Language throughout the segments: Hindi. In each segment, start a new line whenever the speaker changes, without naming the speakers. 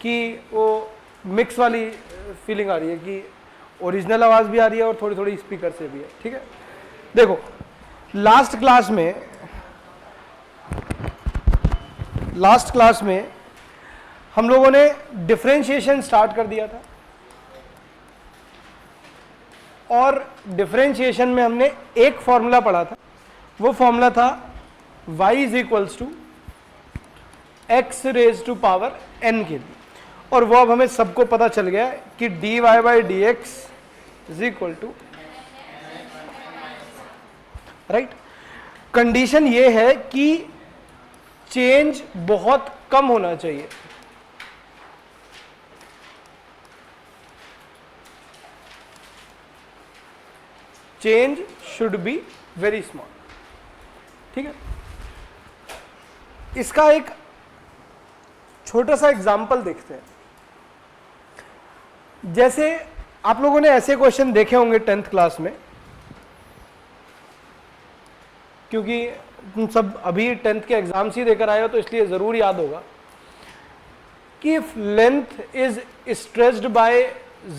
कि वो मिक्स वाली फीलिंग आ रही है कि ओरिजिनल आवाज़ भी आ रही है और थोड़ी थोड़ी स्पीकर से भी है, ठीक है। देखो लास्ट क्लास में हम लोगों ने डिफरेंशिएशन स्टार्ट कर दिया था और डिफरेंशिएशन में हमने एक फॉर्मूला पढ़ा था, वो फॉर्मूला था y is equals to x raise to power n के लिए, और वो अब हमें सबको पता चल गया कि dy by D x is equal to, right. Condition ये है कि चेंज बहुत कम होना चाहिए, change should be very small, ठीक है। इसका एक छोटा सा एग्जाम्पल देखते हैं। जैसे आप लोगों ने ऐसे क्वेश्चन देखे होंगे 10th क्लास में, क्योंकि तुम सब अभी 10th के एग्जाम्स ही देकर आए हो तो इसलिए जरूर याद होगा कि if length is stretched by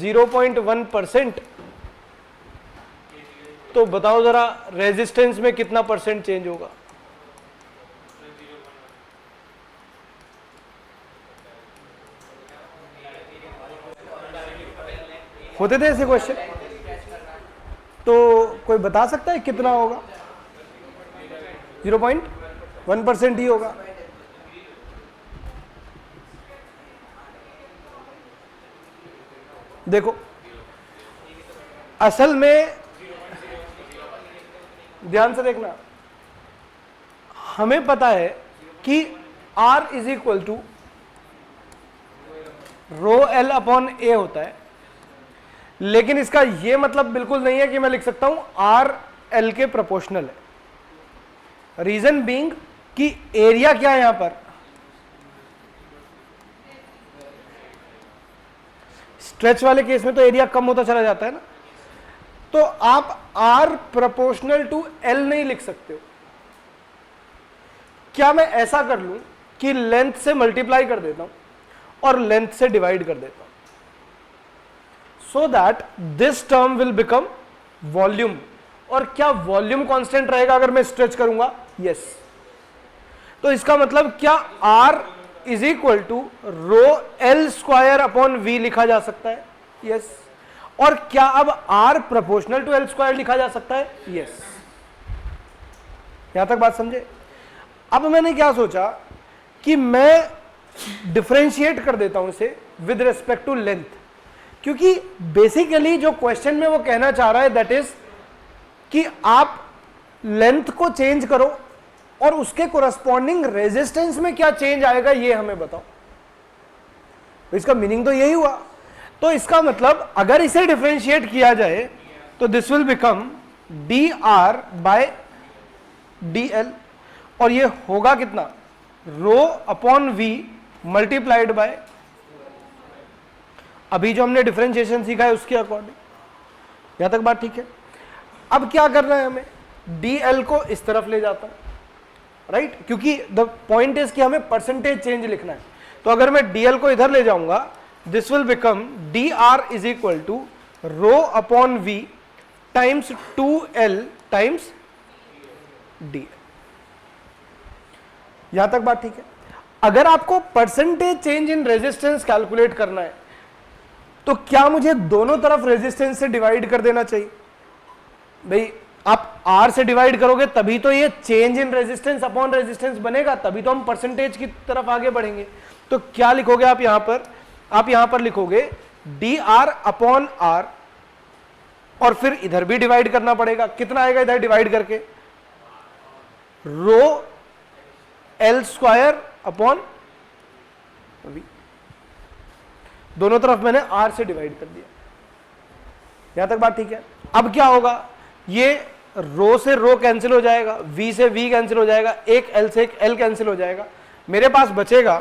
0.1%, तो बताओ जरा रेजिस्टेंस में कितना परसेंट चेंज होगा? होते थे ऐसे क्वेश्चन, तो कोई बता सकता है कितना होगा? 0.1% ही होगा। देखो असल में ध्यान से देखना, हमें पता है कि R is equal to rho L upon A होता है, लेकिन इसका यह मतलब बिल्कुल नहीं है कि मैं लिख सकता हूं R L के प्रोपोर्शनल है। रीजन बीइंग कि एरिया क्या है यहां पर, स्ट्रेच वाले केस में तो एरिया कम होता चला जाता है ना, तो आप R प्रोपोर्शनल टू L नहीं लिख सकते हो। क्या मैं ऐसा कर लूं कि लेंथ से मल्टीप्लाई कर देता हूं और लेंथ से डिवाइड कर देता हूं, so that this term will become volume. और क्या वॉल्यूम कांस्टेंट रहेगा अगर मैं स्ट्रेच करूंगा? यस। तो इसका मतलब क्या R is equal to rho L square upon V लिखा जा सकता है? यस। और क्या अब R proportional to L square लिखा जा सकता है? यस। यहां तक बात समझे? अब मैंने क्या सोचा कि मैं डिफरेंशिएट कर देता हूं इसे विद रिस्पेक्ट टू लेंथ, क्योंकि बेसिकली जो क्वेश्चन में वो कहना चाह रहा है दैट इज कि आप लेंथ को चेंज करो और उसके कोरस्पॉन्डिंग रेजिस्टेंस में क्या चेंज आएगा ये हमें बताओ। तो इसका मीनिंग तो यही हुआ। तो इसका मतलब अगर इसे डिफरेंशिएट किया जाए तो this will become d R by d L, और ये होगा कितना? Rho upon V multiplied by, अभी जो हमने डिफरेंशिएशन सीखा है उसके अकॉर्डिंग। यहां तक बात ठीक है? अब क्या करना है हमें? डी एल को इस तरफ ले जाता है, राइट, क्योंकि द पॉइंट इज कि हमें परसेंटेज चेंज लिखना है। तो अगर मैं डी एल को इधर ले जाऊंगा, this will become d R is equal to rho upon V times 2L times d. यहां तक बात ठीक है? अगर आपको percentage change in resistance calculate करना है तो क्या मुझे दोनों तरफ रेजिस्टेंस से डिवाइड कर देना चाहिए? भाई आप R से डिवाइड करोगे तभी तो ये change in resistance upon resistance बनेगा, तभी तो हम परसेंटेज की तरफ आगे बढ़ेंगे। तो क्या लिखोगे आप यहां पर? आप यहां पर लिखोगे डी आर अपॉन आर, और फिर इधर भी डिवाइड करना पड़ेगा। कितना आएगा इधर डिवाइड करके? Rho L square upon V. दोनों तरफ मैंने R से डिवाइड कर दिया। यहां तक बात ठीक है? अब क्या होगा? ये रो से रो कैंसिल हो जाएगा, V से V कैंसिल हो जाएगा, एक L से एक L कैंसिल हो जाएगा। मेरे पास बचेगा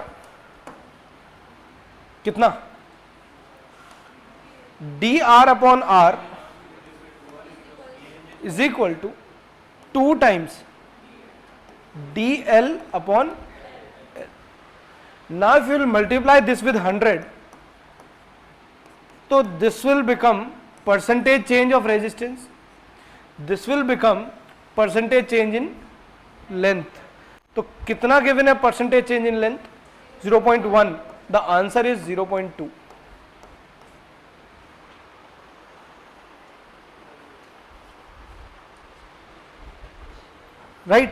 कितना? D R upon R is equal to 2 times d L upon L. Now if you will multiply this with 100, so this will become percentage change of resistance, this will become percentage change in length. तो कितना given है percentage change in length? 0.1. The answer is 0.2. Right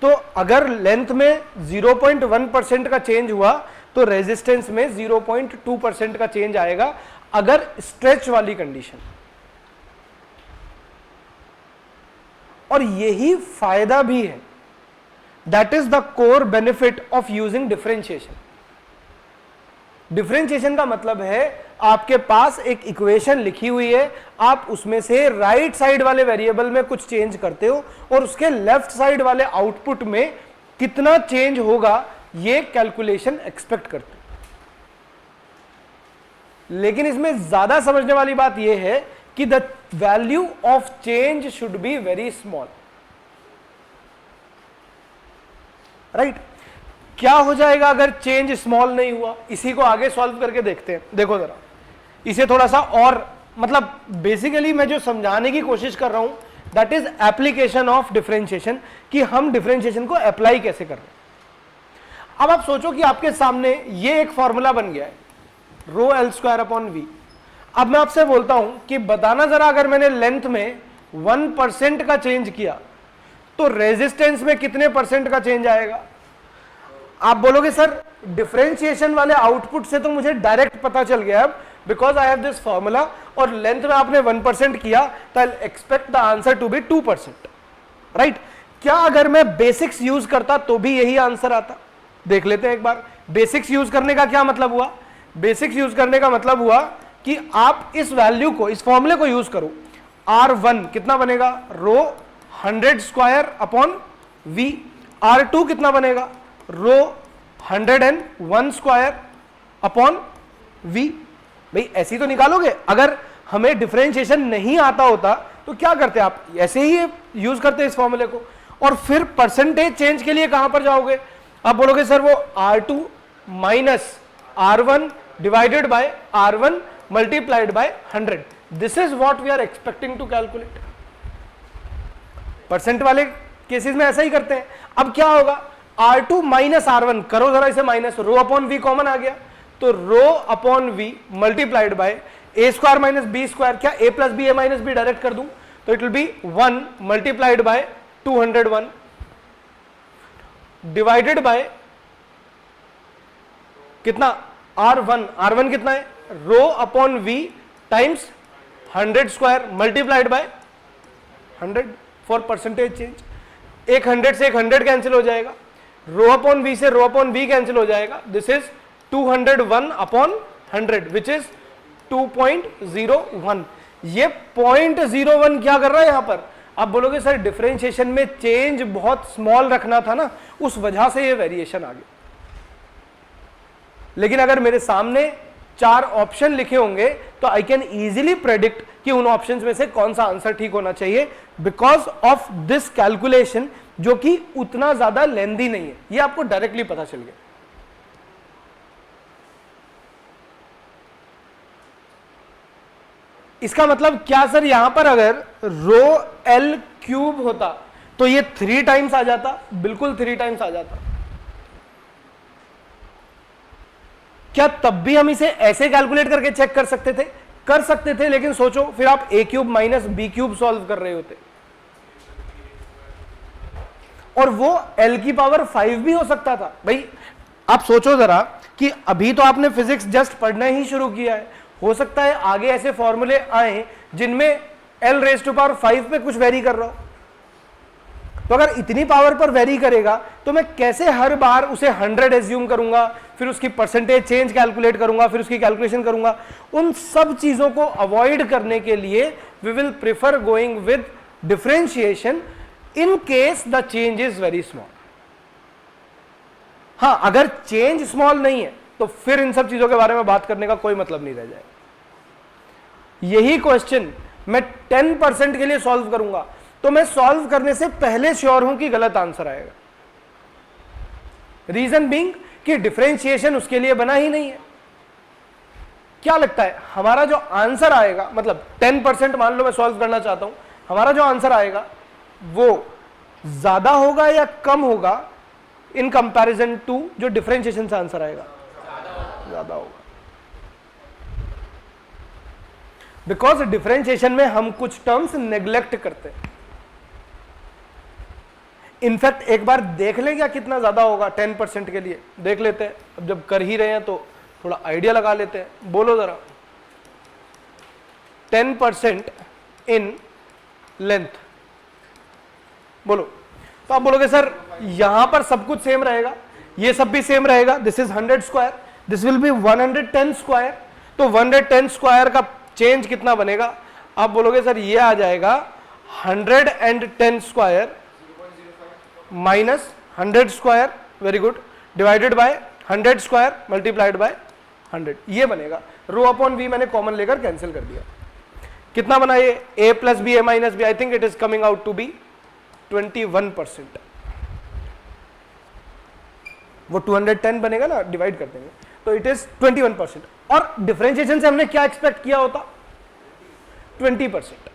तो अगर लेंथ में 0.1% का चेंज हुआ तो रेजिस्टेंस में 0.2% का चेंज आएगा अगर स्ट्रेच वाली कंडीशन। और यही फायदा भी है, that is the core benefit of using differentiation. Differentiation का मतलब है आपके पास एक इक्वेशन लिखी हुई है, आप उसमें से राइट साइड वाले वेरिएबल में कुछ चेंज करते हो और उसके लेफ्ट साइड वाले आउटपुट में कितना चेंज होगा ये कैलकुलेशन एक्सपेक्ट करते हो। लेकिन इसमें ज्यादा समझने वाली बात यह है कि the value of change should be very small. Right क्या हो जाएगा अगर चेंज स्मॉल नहीं हुआ? इसी को आगे सॉल्व करके देखते हैं। देखो जरा इसे थोड़ा सा और मतलब बेसिकली मैं जो समझाने की कोशिश कर रहा हूं that is application of differentiation, कि हम डिफरेंशिएशन को अप्लाई कैसे कर रहे हैं। अब आप सोचो कि आपके सामने ये एक फॉर्मूला बन गया है rho L square upon V. अब मैं आपसे बोलता हूं कि बताना जरा अगर मैंने लेंथ में 1% का चेंज किया तो रेजिस्टेंस में कितने परसेंट का चेंज आएगा? आप बोलोगे सर डिफरेंशिएशन वाले आउटपुट से तो मुझे डायरेक्ट पता चल गया अब, because I have this formula, और लेंथ में आपने 1% किया तो I expect the answer to be 2%। Right क्या अगर मैं बेसिक्स यूज करता तो भी यही आंसर आता? देख लेते हैं एक बार। बेसिक्स यूज करने का क्या मतलब हुआ? बेसिक्स यूज करने का मतलब हुआ कि आप इस वैल्यू को, इस फॉर्मूले को यूज करो। R1 कितना बनेगा? रो 100 स्क्वायर अपॉन V। R2 कितना बनेगा? रो 101 स्क्वायर अपॉन V। भाई ऐसे ही तो निकालोगे। अगर हमें डिफरेंशिएशन नहीं आता होता तो क्या करते आप? ऐसे ही यूज करते इस फॉर्मूले को। और फिर परसेंटेज चेंज के लिए कहां पर जाओगे? आप बोलोगे सर वो R2 minus R1 divided by R1 multiplied by 100। This is what we are expecting to calculate. Percent वाले केसेस में ऐसा ही करते हैं। अब क्या होगा? R2 माइनस R1 करो जरा इसे minus, rho upon V common आ गया तो rho upon V multiplied by A square minus B square. क्या a plus B A minus B direct कर दूं तो it will be 1 multiplied by 201 divided by कितना? R1। R1 कितना है? Rho upon V times 100 square multiplied by 100 for percentage change. एक 100 से एक 100 कैंसिल हो जाएगा, रो अपॉन V से रो अपॉन V कैंसिल हो जाएगा। This is 201 upon 100 which is 2.01। ये 0.01 क्या कर रहा है यहां पर? आप बोलोगे सर डिफरेंशिएशन में चेंज बहुत स्मॉल रखना था ना, उस वजह से ये वेरिएशन आ गया। लेकिन अगर मेरे सामने 4 ऑप्शन लिखे होंगे तो आई कैन इजीली प्रेडिक्ट कि उन ऑप्शंस में से कौन सा आंसर ठीक होना चाहिए, बिकॉज ऑफ दिस कैलकुलेशन जो कि उतना ज्यादा लेंदी नहीं है। ये आपको डायरेक्टली पता चल गया। इसका मतलब क्या सर? यहां पर अगर रो L क्यूब होता तो ये 3 टाइम्स आ जाता? बिल्कुल 3 टाइम्स आ जाता। क्या तब भी हम इसे ऐसे कैलकुलेट करके चेक कर सकते थे? कर सकते थे, लेकिन सोचो फिर आप a cube minus B cube solve कर रहे होते और वो L की पावर 5 भी हो सकता था। भाई आप सोचो जरा कि अभी तो आपने फिजिक्स जस्ट पढ़ना ही शुरू किया है, हो सकता है आगे ऐसे फॉर्मूले आए जिनमें L रेज़ टू पावर 5 पे कुछ वेरी कर रहा हो। तो अगर इतनी पावर पर वेरी करेगा तो मैं कैसे हर बार उसे 100 एज्यूम करूंगा, फिर उसकी परसेंटेज चेंज कैलकुलेट करूंगा, फिर उसकी कैलकुलेशन करूंगा। उन सब चीजों को अवॉइड करने के लिए we will prefer going with differentiation in case the change is very small. हां अगर चेंज स्मॉल नहीं है तो फिर इन सब चीजों के बारे में बात करने का कोई मतलब नहीं रह जाएगा। यही क्वेश्चन मैं 10% के लिए सॉल्व करूंगा तो मैं सॉल्व करने से पहले श्योर हूं कि गलत आंसर आएगा। रीजन बीइंग कि डिफरेंशिएशन उसके लिए बना ही नहीं है। क्या लगता है हमारा जो आंसर आएगा, मतलब 10% मान लो मैं सॉल्व करना चाहता हूं, हमारा जो आंसर आएगा वो ज्यादा होगा या कम होगा इन कंपैरिजन टू जो डिफरेंशिएशन से आंसर आएगा? ज्यादा होगा, बिकॉज डिफरेंशिएशन में हम कुछ टर्म्स नेग्लेक्ट करते हैं। इनफैक्ट एक बार देख लें क्या कितना ज्यादा होगा 10% के लिए, देख लेते हैं। अब जब कर ही रहे हैं तो थोड़ा आइडिया लगा लेते हैं। बोलो जरा 10% इन लेंथ, बोलो। तो आप बोलोगे सर यहां पर सब कुछ सेम रहेगा, ये सब भी सेम रहेगा, this is 100 square, this will be 110 square, तो 110 स्क्वायर का चेंज कितना बनेगा? आप बोलोगे सर ये आ जाएगा 110 square minus 100 square, very good, divided by 100 square multiplied by 100, ये बनेगा। रो अपॉन वी मैंने कॉमन लेकर कैंसिल कर दिया। कितना बना ये? a plus B A minus B, I think it is coming out to be 21%। वो 210 बनेगा ना, डिवाइड कर देंगे तो इट इज 21%। और डिफरेंशिएशन से हमने क्या एक्सपेक्ट किया होता? 20%,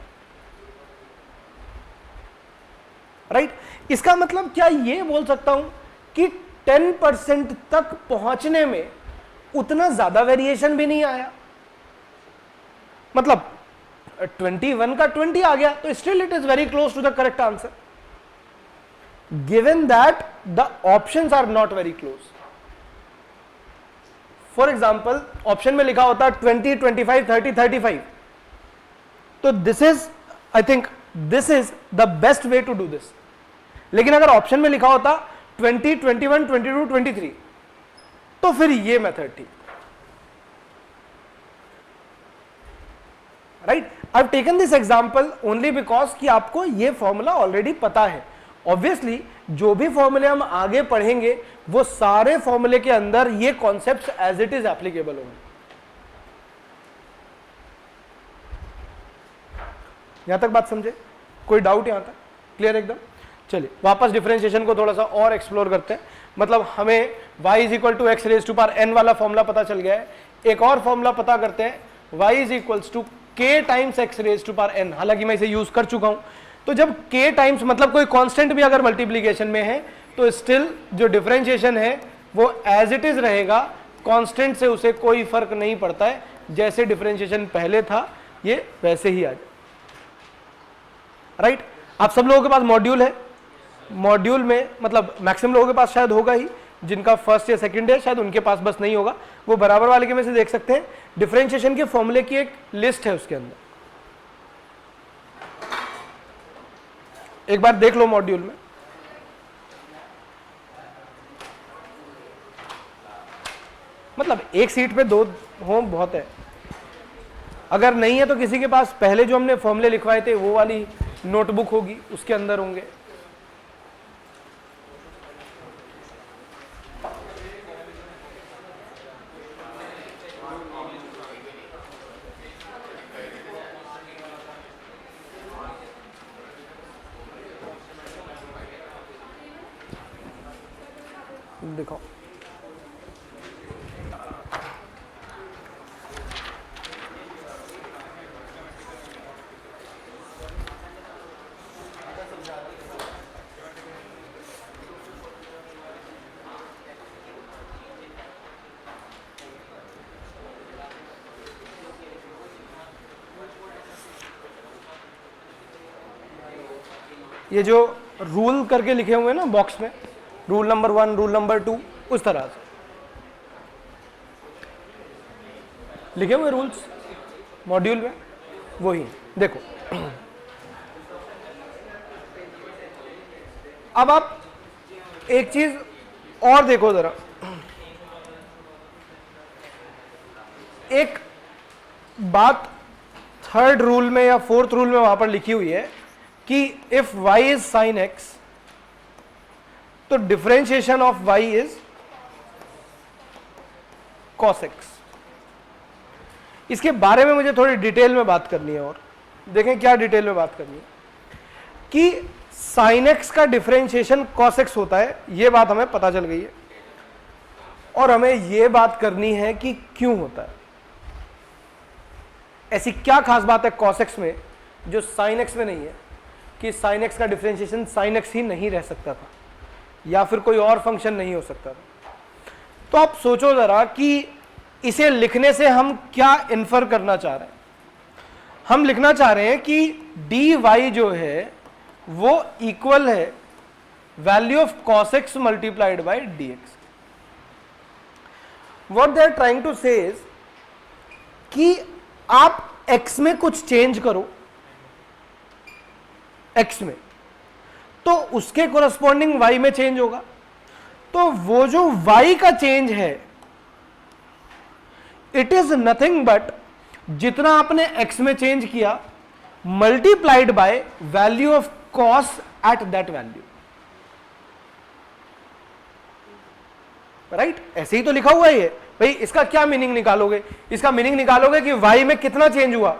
राइट? इसका मतलब क्या ये बोल सकता हूं कि 10% तक पहुंचने में उतना ज्यादा वेरिएशन भी नहीं आया, मतलब 21 का 20 आ गया, तो still it is very close to the correct answer, given that the options are not very close. For example option में लिखा होता 20, 25, 30, 35, तो this is, I think this is the best way to do this. लेकिन अगर ऑप्शन में लिखा होता 20, 21, 22, 23, तो फिर ये मेथड थी, right? I have taken this example only because कि आपको ये फॉर्मूला ऑलरेडी पता है। ऑब्वियसली जो भी फॉर्मूले हम आगे पढ़ेंगे वो सारे फॉर्मूले के अंदर ये concepts as it is applicable होंगे। यहां तक बात समझे? कोई डाउट यहां तक? क्लियर एकदम? चलिए वापस डिफरेंशिएशन को थोड़ा सा और एक्सप्लोर करते हैं। मतलब हमें y is equal to x raise to power n वाला फॉर्मूला पता चल गया है। एक और फॉर्मूला पता करते हैं, y is equals to k times x raise to power n। हालांकि मैं इसे यूज कर चुका हूं। तो जब k टाइम्स, मतलब कोई कांस्टेंट भी अगर मल्टीप्लीकेशन में है तो स्टिल जो डिफरेंशिएशन है वो एज इट इज रहेगा, कांस्टेंट से उसे कोई फर्क नहीं पड़ता है। जैसे डिफरेंशिएशन पहले था ये वैसे ही आ जाए, राइट? आप सब लोगों के पास मॉड्यूल है, मॉड्यूल में मतलब मैक्सिमम लोगों के पास शायद होगा ही, जिनका फर्स्ट या सेकंड है शायद उनके पास बस नहीं होगा, वो बराबर वाले के में से देख सकते हैं। डिफरेंशिएशन के फॉर्मूले की एक लिस्ट है उसके अंदर, एक बार देख लो मॉड्यूल में। मतलब एक सीट पे दो हो बहुत है, अगर नहीं है तो किसी के पास पहले जो हमने फॉर्मूले लिखवाए थे वो वाली नोटबुक होगी, उसके अंदर होंगे। दिखाओ। ये जो रूल करके लिखे हुए हैं ना बॉक्स में, रूल नंबर 1, रूल नंबर 2, उस तरह से लिखे हुए रूल्स मॉड्यूल में, वही देखो। अब आप एक चीज और देखो जरा, एक बात थर्ड रूल में या फोर्थ रूल में वहां पर लिखी हुई है कि if y is sine x तो differentiation of y is cos x। इसके बारे में मुझे थोड़ी डिटेल में बात करनी है, और देखें क्या डिटेल में बात करनी है कि sin x का डिफरेंशिएशन cos x होता है, ये बात हमें पता चल गई है। और हमें यह बात करनी है कि क्यों होता है, ऐसी क्या खास बात है cos x में जो sin x में नहीं है, कि sin x का डिफरेंशिएशन sin x ही नहीं रह सकता था या फिर कोई और फंक्शन नहीं हो सकता था। तो आप सोचो जरा कि इसे लिखने से हम क्या इन्फर करना चाह रहे हैं। हम लिखना चाह रहे हैं कि dy जो है वो इक्वल है value of cos x multiplied by dx। What they are trying to say is कि आप x में कुछ चेंज करो, x में, तो उसके कोरस्पॉन्डिंग y में चेंज होगा। तो वो जो y का चेंज है इट इज नथिंग बट जितना आपने x में चेंज किया multiplied by value of cos at that value, right? ऐसे ही तो लिखा हुआ है ये। भाई इसका क्या मीनिंग निकालोगे? इसका मीनिंग निकालोगे कि y में कितना चेंज हुआ,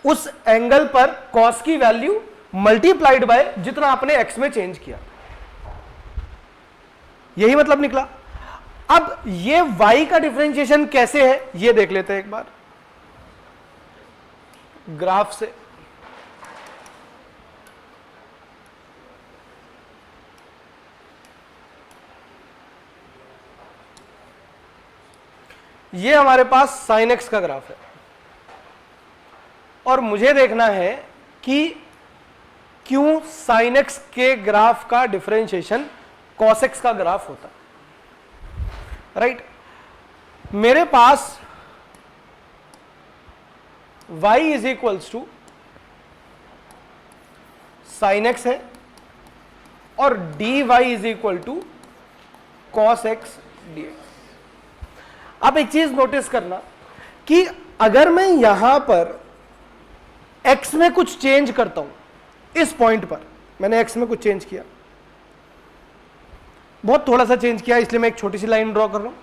उस एंगल पर cos की वैल्यू मल्टीप्लाइड बाय जितना आपने x में चेंज किया, यही मतलब निकला। अब ये y का डिफरेंशिएशन कैसे है ये देख लेते हैं एक बार ग्राफ से। ये हमारे पास sin x का ग्राफ है और मुझे देखना है कि क्यों sin x के ग्राफ का डिफरेंशिएशन cos x का ग्राफ होता है, राइट? मेरे पास y is equals to sin x है और dy is equal to cos x dx। अब एक चीज नोटिस करना कि अगर मैं यहां पर x में कुछ चेंज करता हूं, इस पॉइंट पर मैंने x में कुछ चेंज किया, बहुत थोड़ा सा चेंज किया, इसलिए मैं एक छोटी सी लाइन ड्रॉ कर रहा हूं,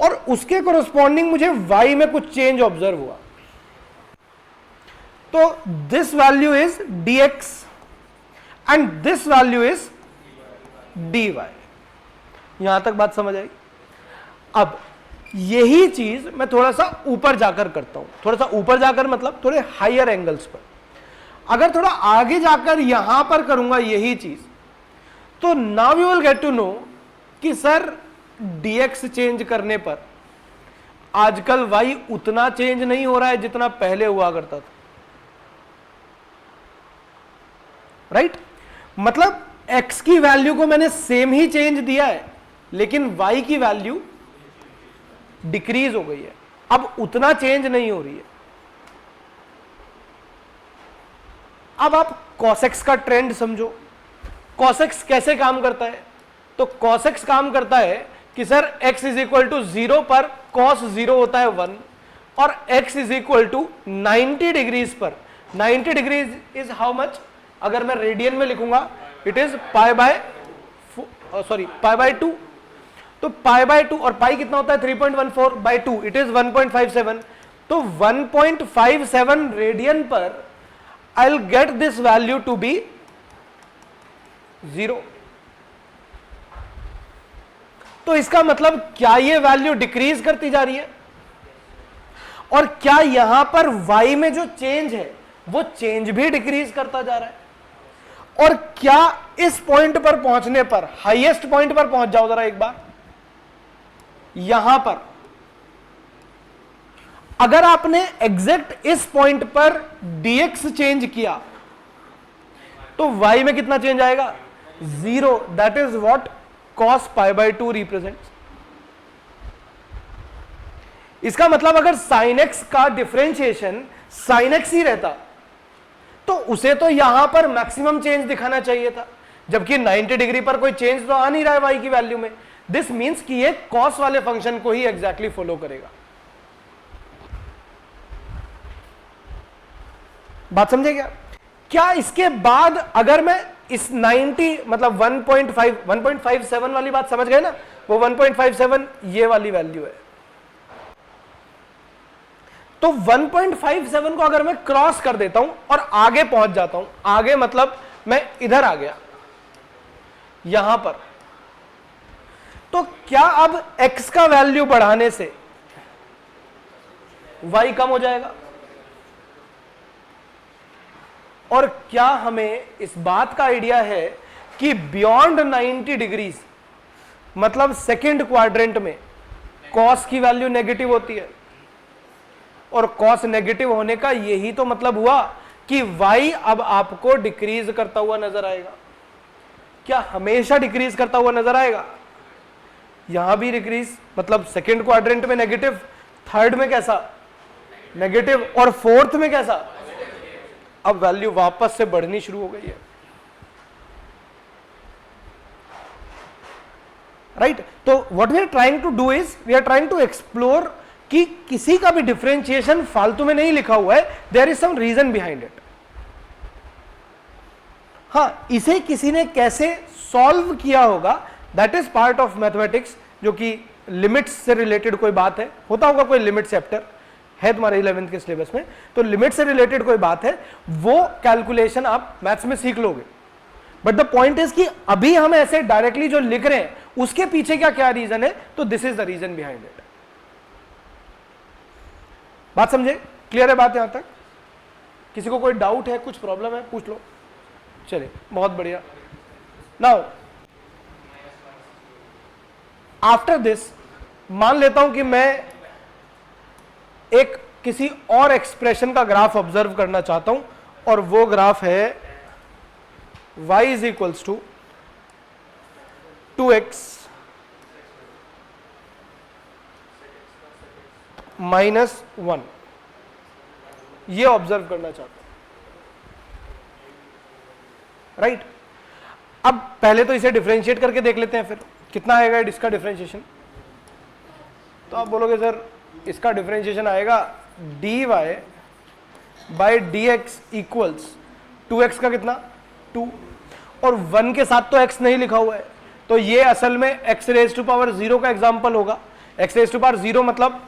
और उसके कोरस्पॉन्डिंग मुझे y में कुछ चेंज ऑब्जर्व हुआ, तो this value is dx and this value is dy। यहां तक बात समझ आई? अब यही चीज मैं थोड़ा सा ऊपर जाकर करता हूं, थोड़ा सा ऊपर जाकर मतलब थोड़े हायर एंगल्स पर। अगर थोड़ा आगे जाकर यहां पर करूंगा यही चीज, तो now you will get to know कि सर dx चेंज करने पर आजकल y उतना चेंज नहीं हो रहा है जितना पहले हुआ करता था, राइट? मतलब x की वैल्यू को मैंने सेम ही चेंज दिया है लेकिन y की वैल्यू डिक्रीज हो गई है, अब उतना चेंज नहीं हो रही है। अब आप cos x का ट्रेंड समझो। cos x कैसे काम करता है? तो cos x काम करता है कि sir x is equal to 0 पर cos 0 होता है 1 और x is equal to 90 degrees पर, 90 डिग्रीज इज हाउ मच? अगर मैं रेडियन में लिखूंगा इट इज पाई बाय 2, तो पाई बाय 2 और पाई कितना होता है 3.14 बाय 2 इट इज 1.57, तो 1.57 रेडियन पर I will get this value to be 0। तो इसका मतलब क्या ये वैल्यू डिक्रीज करती जा रही है? और क्या यहां पर y में जो चेंज है वो चेंज भी डिक्रीज करता जा रहा है? और क्या इस पॉइंट पर पहुंचने पर, हाईएस्ट पॉइंट पर पहुंच जाओ जरा एक बार, यहां पर अगर आपने एग्जैक्ट इस पॉइंट पर dx चेंज किया तो y में कितना चेंज आएगा? 0। That is what cos pi by 2 represents. इसका मतलब अगर sin x का डिफरेंशिएशन sin x ही रहता तो उसे तो यहां पर मैक्सिमम चेंज दिखाना चाहिए था, जबकि 90 डिग्री पर कोई चेंज तो आ नहीं रहा है y की वैल्यू में। दिस मीन्स कि ये cos वाले फंक्शन को ही एग्जैक्टली फॉलो करेगा। बात समझे क्या? क्या इसके बाद अगर मैं इस 90 मतलब 1.57 वाली बात समझ गए ना, वो 1.57 ये वाली वैल्यू है, तो 1.57 को अगर मैं क्रॉस कर देता हूं और आगे पहुंच जाता हूं, आगे मतलब मैं इधर आ गया यहां पर, तो क्या अब x का वैल्यू बढ़ाने से y कम हो जाएगा? और क्या हमें इस बात का आइडिया है कि बियॉन्ड 90 डिग्रीज मतलब सेकेंड क्वाड्रेंट में cos की वैल्यू नेगेटिव होती है, और cos नेगेटिव होने का यही तो मतलब हुआ कि y अब आपको डिक्रीज करता हुआ नजर आएगा। क्या हमेशा डिक्रीज करता हुआ नजर आएगा? यहां भी डिक्रीज, मतलब सेकेंड क्वाड्रेंट में नेगेटिव, थर्ड में कैसा नेगेटिव, और फोर्थ में कैसा? अब वैल्यू वापस से बढ़नी शुरू हो गई है, राइट? तो what we are trying to do is we are trying to explore कि किसी का भी डिफरेंशिएशन फालतू में नहीं लिखा हुआ है, there is some reason behind it. हां, इसे किसी ने कैसे सॉल्व किया होगा, that is part of mathematics, जो कि लिमिट्स से रिलेटेड कोई बात है, होता होगा कोई लिमिट चैप्टर है तुम्हारे 11th के सिलेबस में, तो लिमिट से रिलेटेड कोई बात है, वो कैलकुलेशन आप मैथ्स में सीख लोगे। बट द पॉइंट इज कि अभी हम ऐसे डायरेक्टली जो लिख रहे हैं उसके पीछे क्या क्या रीजन है, तो this is the reason behind it. बात समझे? क्लियर है बात? यहां तक किसी को कोई डाउट है, कुछ प्रॉब्लम है, पूछ लो। चलिए, बहुत बढ़िया। नाउ आफ्टर दिस मान लेता हूं कि मैं एक किसी और एक्सप्रेशन का ग्राफ ऑब्जर्व करना चाहता हूं, और वो ग्राफ है y is equals to 2x minus 1, ये ऑब्जर्व करना चाहता हूं, राइट? अब पहले तो इसे डिफरेंशिएट करके देख लेते हैं, फिर कितना आएगा इसका डिफरेंशिएशन। तो आप बोलोगे सर इसका डिफरेंशिएशन आएगा dy by D x equals 2x का कितना 2, और 1 के साथ तो x नहीं लिखा हुआ है, तो ये असल में x रेज टू पावर 0 का एग्जाम्पल होगा। x रेज टू पावर 0 मतलब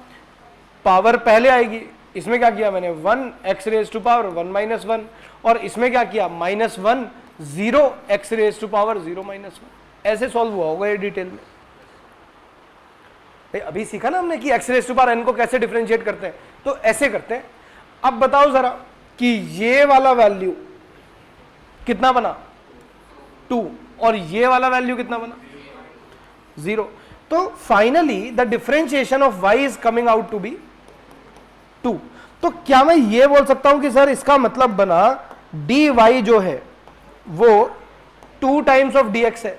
पावर पहले आएगी, इसमें क्या किया मैंने 1 x raise to power 1 minus 1, और इसमें क्या किया minus 1 0 x raise to power 0 minus 1। ऐसे सॉल्व हुआ होगा ये डिटेल में। अभी सीखा ना हमने कि x raise to power n को कैसे डिफरेंशिएट करते हैं, तो ऐसे करते हैं। अब बताओ जरा कि ये वाला वैल्यू कितना बना 2, और ये वाला वैल्यू कितना बना 0। तो finally the differentiation of y is coming out to be 2। तो क्या मैं ये बोल सकता हूं कि सर इसका मतलब बना dy जो है वो 2 टाइम्स ऑफ dx है,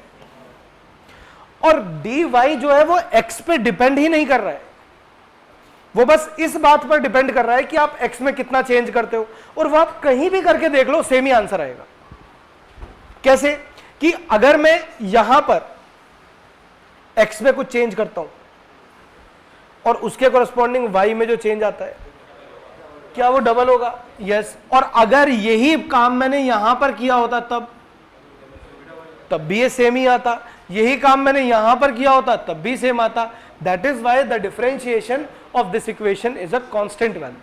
और dy जो है वो x पे डिपेंड ही नहीं कर रहा है, वो बस इस बात पर डिपेंड कर रहा है कि आप x में कितना चेंज करते हो, और वो आप कहीं भी करके देख लो सेम ही आंसर आएगा। कैसे? कि अगर मैं यहां पर x में कुछ चेंज करता हूं और उसके कोरस्पॉन्डिंग y में जो चेंज आता है, क्या वो डबल होगा? यस। और अगर यही काम मैंने यहां पर किया होता तब भी ये सेम ही आता, यही काम मैंने यहां पर किया होता तब भी सेम आता। That is why the differentiation of this equation is a constant value.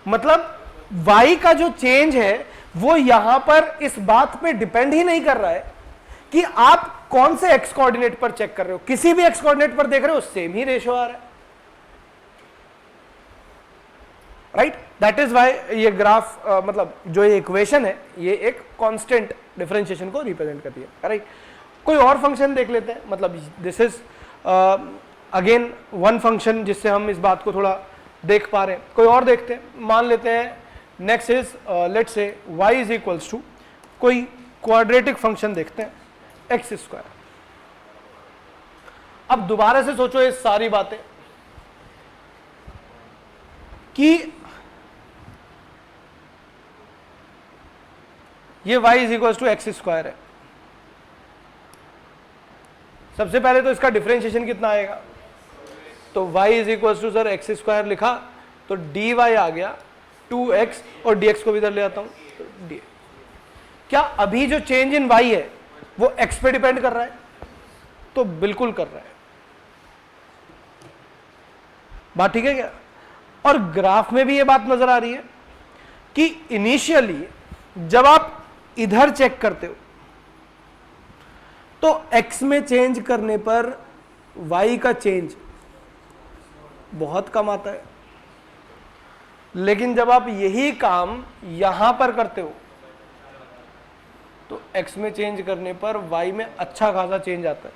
मतलब y का जो चेंज है वो यहां पर इस बात पे डिपेंड ही नहीं कर रहा है कि आप कौन से x कोऑर्डिनेट पर चेक कर रहे हो, किसी भी x कोऑर्डिनेट पर देख रहे हो सेम ही रेशियो आ रहा है, राइट? दैट इज वाई ये ग्राफ मतलब जो ये इक्वेशन है ये एक कांस्टेंट डिफरेंशिएशन को रिप्रेजेंट करती है, राइट? कोई और फंक्शन देख लेते हैं, मतलब this is again one function जिससे हम इस बात को थोड़ा देख पा रहे हैं। कोई और देखते हैं, मान लेते हैं next is let's say y is equals to कोई क्वाड्रेटिक फंक्शन देखते हैं एक्स स्क्वायर। अब दोबारा से सोचो ये सारी बातें कि ये y is equals to x square है। सबसे पहले तो इसका डिफरेंशिएशन कितना आएगा, तो y is equals to sir x square लिखा तो dy आ गया 2x, और dx को भी इधर ले आता हूं तो dx। क्या अभी जो चेंज इन y है वो x पे डिपेंड कर रहा है? तो बिल्कुल कर रहा है। बात ठीक है क्या? और ग्राफ में भी ये बात नजर आ रही है कि इनिशियली जब आप इधर चेक करते हो तो x में चेंज करने पर y का चेंज बहुत कम आता है, लेकिन जब आप यही काम यहां पर करते हो तो x में चेंज करने पर y में अच्छा खासा चेंज आता है।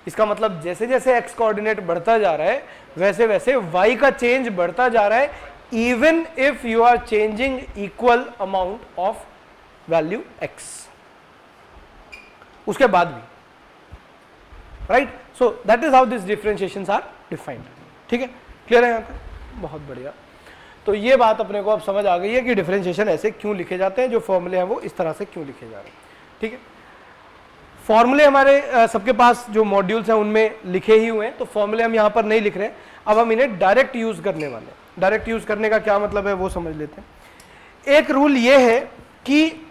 इसका मतलब जैसे जैसे x कोऑर्डिनेट बढ़ता जा रहा है वैसे वैसे y का चेंज बढ़ता जा रहा है, even if you are changing equal amount of value x, उसके बाद भी, right. So that is how this differentiations are defined. ठीक है, क्लियर है यहाँ पे? बहुत बढ़िया। तो ये बात अपने को अब समझ आ गई है कि डिफरेंशिएशन ऐसे क्यों लिखे जाते हैं, जो फॉर्मूले हैं वो इस तरह से क्यों लिखे जा रहे हैं। ठीक है, फॉर्मूले हमारे सबके पास जो मॉड्यूल्स हैं उनमें लिखे ही हुए हैं, तो फॉर्मूले हम यहाँ पर नहीं लिख रहे हैं, अब हम इन्हें डायरेक्ट यूज करने वाले हैं। डायरेक्ट यूज करने का क्या मतलब है वो समझ लेते हैं। एक रूल ये है कि,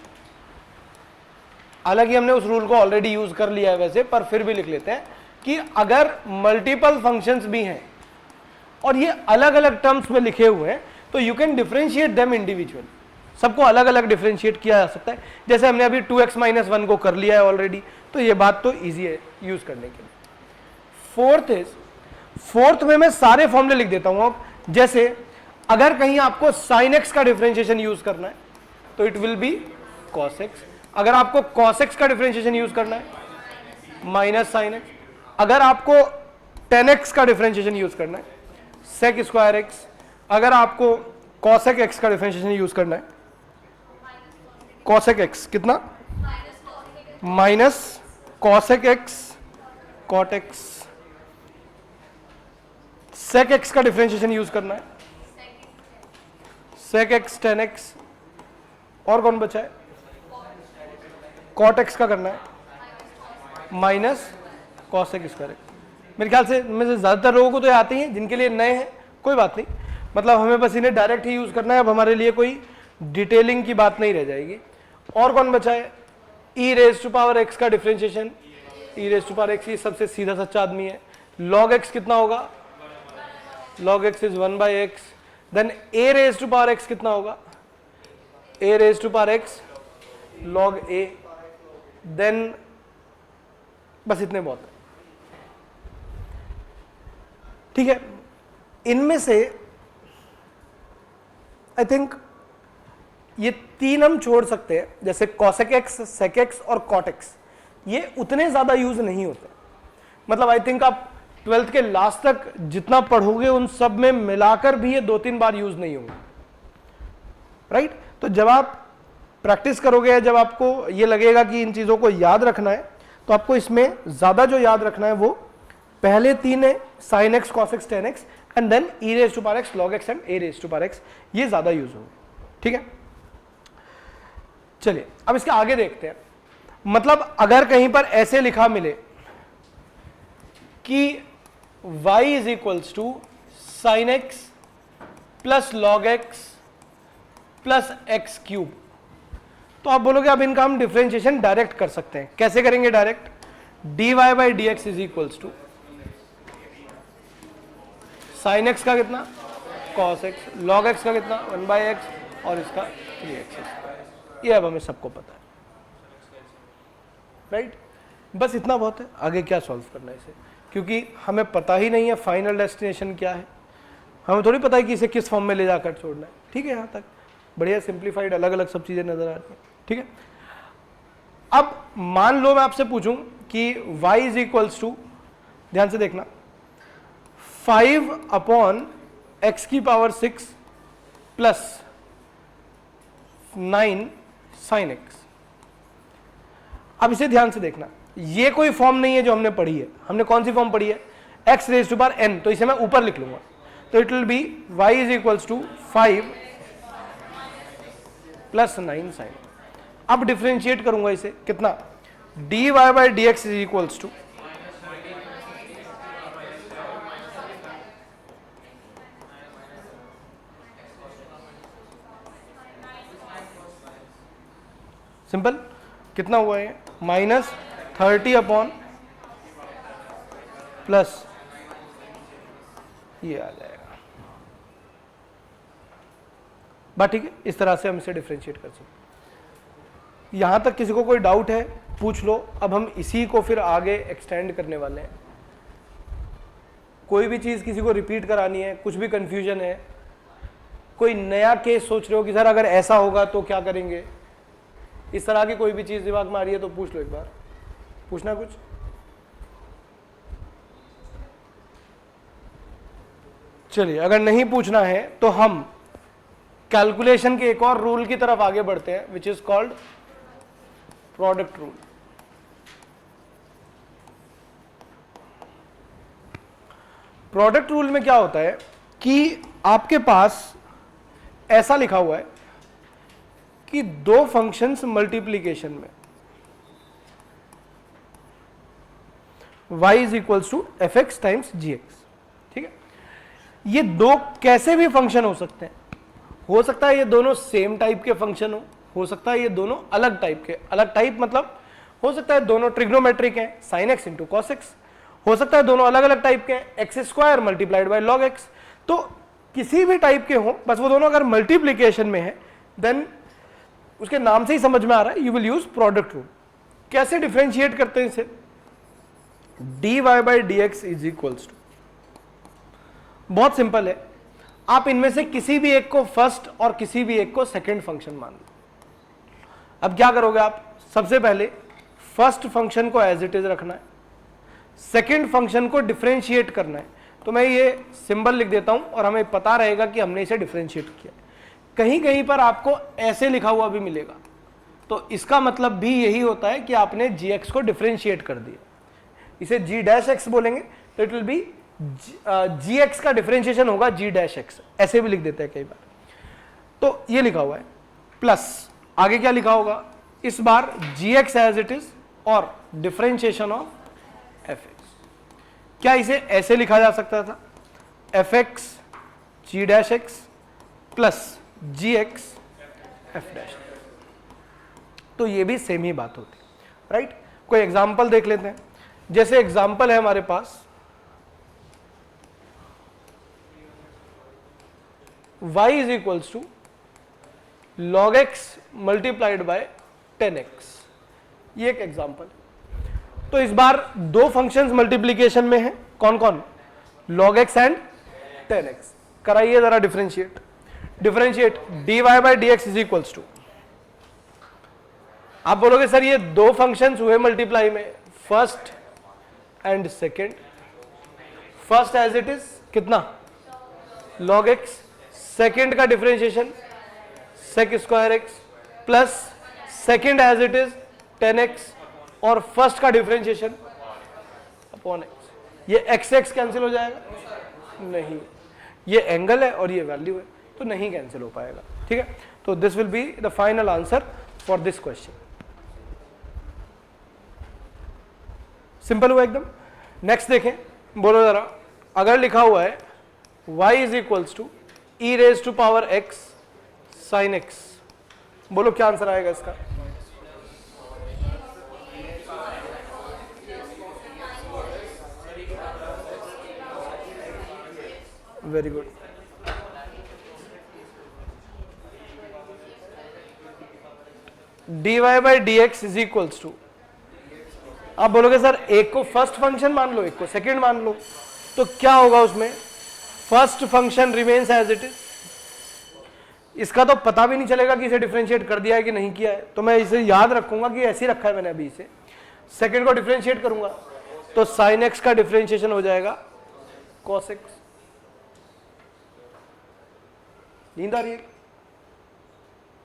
हालांकि हमने उस रूल को ऑलरेडी यूज कर लिया है वैसे, पर फिर भी लिख लेते हैं कि अगर मल्टीपल फंक्शंस भी हैं और ये अलग अलग टर्म्स में लिखे हुए हैं तो you can differentiate them individual, सबको अलग अलग डिफरेंशिएट किया जा सकता है। जैसे हमने अभी 2x - 1 को कर लिया है ऑलरेडी, तो ये बात तो ईजी है यूज करने के लिए। फोर्थ में मैं सारे फॉर्मूले लिख देता हूं। जैसे अगर कहीं आपको sin x का डिफरेंशिएशन यूज करना है तो it will B cos x, अगर आपको cos x का डिफरेंशिएशन यूज करना है माइनस sin x, अगर आपको tan x का डिफरेंशिएशन यूज करना है sec स्क्वायर x, अगर आपको cosec x का डिफरेंशिएशन यूज करना है cosec x कितना minus cosec x cot x, sec x का डिफरेंशिएशन यूज करना है sec x tan x, और कौन बचा है cot x का करना है माइनस cosec स्क्वायर x। मेरे ख्याल से में से ज्यादातर लोगों को तो ये आते ही हैं, जिनके लिए नए हैं कोई बात नहीं, मतलब हमें बस इन्हें डायरेक्ट ही यूज करना है, अब हमारे लिए कोई डिटेलिंग की बात नहीं रह जाएगी। और कौन बचा है e raise to power x का differentiation, e raise to power x, ये सबसे सीधा सच्चा आदमी है। log x कितना होगा, log x is 1/x, then a raise to power x कितना होगा, a raise to power x log a, then बस इतने बहुत है। ठीक है, इनमें से आई थिंक ये तीन हम छोड़ सकते हैं, जैसे cosec x, sec x और cot x, ये उतने ज्यादा यूज नहीं होते। मतलब आई थिंक आप 12th के लास्ट तक जितना पढ़ोगे उन सब में मिलाकर भी ये 2-3 बार यूज नहीं होंगे, राइट। तो जब आप प्रैक्टिस करोगे, जब आपको ये लगेगा कि इन चीजों को याद रखना है, तो आपको इसमें ज्यादा जो याद रखना है वो पहले तीन है, sin x, cos x, tan x, and then e raise to power x, log x and a raise to power x, ये ज्यादा यूज होंगे। ठीक है, चलिए अब इसके आगे देखते हैं। मतलब अगर कहीं पर ऐसे लिखा मिले कि y is equals to sin x plus log x plus x cube, तो आप बोलोगे अब इनका हम डिफरेंशिएशन डायरेक्ट कर सकते हैं। कैसे करेंगे direct, dy by D x is equals to sin x का कितना cos x, log x का कितना 1/x और इसका 3x। ये अब हमें सबको पता है, राइट। बस इतना बहुत है, आगे क्या सॉल्व करना है इसे, क्योंकि हमें पता ही नहीं है फाइनल डेस्टिनेशन क्या है, हमें थोड़ी पता है कि इसे किस फॉर्म में ले जाकर छोड़ना है। ठीक है, यहाँ तक बढ़िया सिंप्लीफाइड अलग अलग सब चीजें नजर आ रही हैं। ठीक है, अब मान लो मैं आपसे पूछूं कि y इज इक्वल्स टू, ध्यान से देखना, 5/x की पावर 6 प्लस 9 sin x। अब इसे ध्यान से देखना, ये कोई फॉर्म नहीं है जो हमने पढ़ी है। हमने कौन सी फॉर्म पढ़ी है, x raise to power n, तो इसे मैं ऊपर लिख लूंगा, तो it will be y is equals to 5 plus 9 sin। अब डिफरेंशिएट करूंगा इसे, कितना, dy by D x is equals to simple, कितना हुआ है, -30 प्लस ये आ जाएगा। बात ठीक है, इस तरह से हम इसे डिफरेंशिएट कर सकते हैं। यहां तक किसी को कोई डाउट है पूछ लो। अब हम इसी को फिर आगे एक्सटेंड करने वाले हैं। कोई भी चीज़ किसी को रिपीट करानी है, कुछ भी कंफ्यूजन है, कोई नया केस सोच रहे हो कि सर अगर ऐसा होगा तो क्या करेंगे, इस तरह की कोई भी चीज़ दिमाग में आ रही है तो पूछ लो एक बार। पूछना कुछ? चलिए, अगर नहीं पूछना है तो हम कैलकुलेशन के एक और रूल की तरफ आगे बढ़ते हैं, which is called product rule. Product rule में क्या होता है कि आपके पास ऐसा लिखा हुआ है कि दो फंक्शंस मल्टीप्लीकेशन में y is equals to F x times G x, ठीक है। ये दो कैसे भी फंक्शन हो सकते हैं। हो सकता है ये दोनों सेम टाइप के फंक्शन हो सकता है ये दोनों अलग टाइप के। अलग टाइप मतलब हो सकता है दोनों ट्रिग्नोमेट्रिक हैं, sine x into cos x. हो सकता है दोनों अलग अलग टाइप के हैं, x square multiplied by log x. तो किसी भी टाइप के हो, बस वो दोनों अगर मल्टीप्लीकेशन में है, देन उसके नाम से ही समझ में आ रहा है, you will use product rule. कैसे डिफरेंशिएट करते हैं इसे? dy by D x is equals to, बहुत सिंपल है, आप इनमें से किसी भी एक को फर्स्ट और किसी भी एक को सेकंड फंक्शन मान लो। अब क्या करोगे आप? सबसे पहले फर्स्ट फंक्शन को एज इट इज रखना है, सेकंड फंक्शन को डिफरेंशिएट करना है। तो मैं ये सिंबल लिख देता हूं और हमें पता रहेगा कि हमने इसे डिफरेंशिएट किया। कहीं कहीं पर आपको ऐसे लिखा हुआ भी मिलेगा, तो इसका मतलब भी यही होता है कि आपने gx को डिफरेंशिएट कर दिया। इसे g डैश एक्स बोलेंगे तो इट विल बी gx का डिफरेंशिएशन होगा g डैश एक्स, ऐसे भी लिख देते हैं कई बार। तो ये लिखा हुआ है, प्लस आगे क्या लिखा होगा? इस बार gx एज इट इज और डिफरेंशिएशन ऑफ fx। क्या इसे ऐसे लिखा जा सकता था? fx g dash x plus gx f dash. तो ये भी सेम ही बात होती है, राइट। कोई एग्जांपल देख लेते हैं। जैसे एग्जांपल है हमारे पास y is equals to log x multiplied by 10x, ये एक एग्जांपल है। तो इस बार दो फंक्शंस मल्टीप्लीकेशन में हैं, कौन कौन? log x एंड 10x। कराइए जरा differentiate. Differentiate dy by D x is equals to, आप बोलोगे सर ये दो फंक्शंस हुए मल्टीप्लाई में, first and second. First as it is कितना? log x, सेकेंड का differentiation sec square x plus second as it is 10x और फर्स्ट का डिफरेंशिएशन अपॉन x। ये x x कैंसिल हो जाएगा? नहीं, ये एंगल है और ये वैल्यू है, तो नहीं कैंसिल हो पाएगा, ठीक है। तो this will be the final answer for this question. Simple हुआ एकदम। नेक्स्ट देखें, बोलो जरा, अगर लिखा हुआ है y is equals to E raise to power x sine x, बोलो क्या आंसर आएगा इसका? Very good. dy by D x is equals to, आप बोलोगे सर एक को फर्स्ट फंक्शन मान लो, एक को सेकंड मान लो, तो क्या होगा उसमें? First function remains as it is. इसका तो पता भी नहीं चलेगा कि इसे डिफरेंशिएट कर दिया है कि नहीं किया है, तो मैं इसे याद रखूंगा कि ऐसे ही रखा है मैंने अभी इसे। सेकंड को डिफरेंशिएट करूंगा तो साइन एक्स का डिफरेंशिएशन हो जाएगा कॉस एक्स। नींद आ रही है?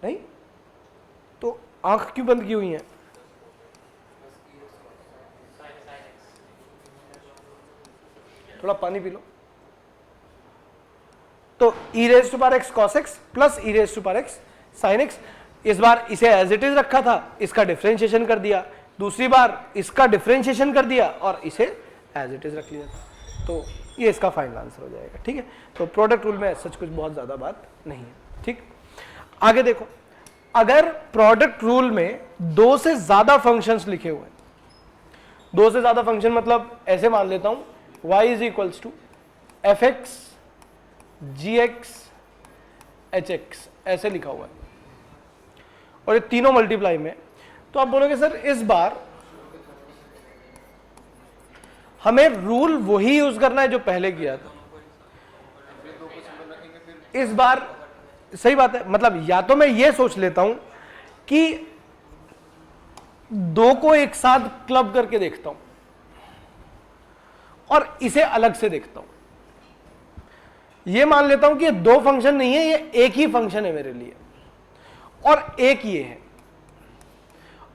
नहीं तो आंख क्यों बंद की हुई है? थोड़ा पानी पी लो। तो e raise to power x cos x plus e raise to power x sine x. इस बार इसे एज इट इज रखा था, इसका डिफरेंशिएशन कर दिया, दूसरी बार इसका डिफरेंशिएशन कर दिया और इसे एज इट इज रख लिया। तो ये इसका फाइनल आंसर हो जाएगा, ठीक है। तो प्रोडक्ट रूल में सच कुछ बहुत ज्यादा बात नहीं है, ठीक। आगे देखो, अगर प्रोडक्ट रूल में दो से ज्यादा फंक्शंस लिखे हुए हैं, दो से ज्यादा फंक्शन मतलब ऐसे मान लेता हूं y is equals to F x G x H x, ऐसे लिखा हुआ है और ये तीनों मल्टीप्लाई में, तो आप बोलोगे सर इस बार हमें रूल वही यूज करना है जो पहले किया था। इस बार सही बात है, मतलब या तो मैं ये सोच लेता हूं कि दो को एक साथ क्लब करके देखता हूं और इसे अलग से देखता हूं। ये मान लेता हूं कि ये दो फंक्शन नहीं है, ये एक ही फंक्शन है मेरे लिए और एक ये है।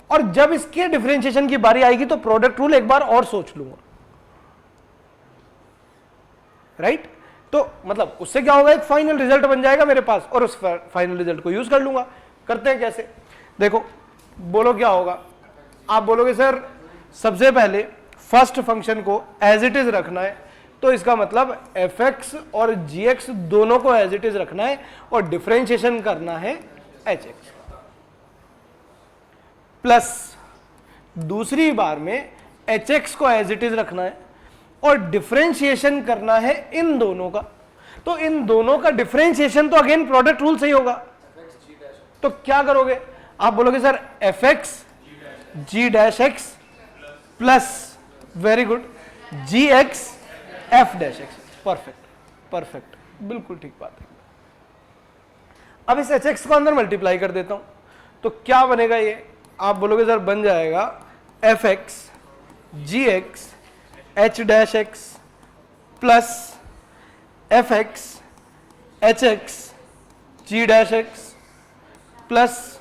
और जब इसके डिफरेंशिएशन की बारी आएगी तो प्रोडक्ट रूल एक बार और सोच लूंगा, राइट? तो मतलब उससे क्या होगा, एक फाइनल रिजल्ट बन जाएगा मेरे पास और उस फाइनल रिजल्ट को यूज कर लूंगा। करते हैं कैसे, देखो, बोलो क्या होगा। आप बोलोगे सर सबसे पहले फर्स्ट फंक्शन को एज इट इज रखना है, तो इसका मतलब fx और gx दोनों को एज इट इज रखना है और डिफरेंशिएशन करना है hx। प्लस दूसरी बार में hx को एज इट इज रखना है और डिफरेंशिएशन करना है इन दोनों का। तो इन दोनों का डिफरेंशिएशन तो अगेन प्रोडक्ट रूल से ही होगा। तो क्या करोगे, आप बोलोगे sir fx g dash x plus, very good, gx f dash x। Perfect perfect, बिल्कुल ठीक बात है। अब इस hx को अंदर मल्टीप्लाई कर देता हूं, तो क्या बनेगा ये, आप बोलोगे सर बन जाएगा fx gx h dash x plus fx hx g dash x plus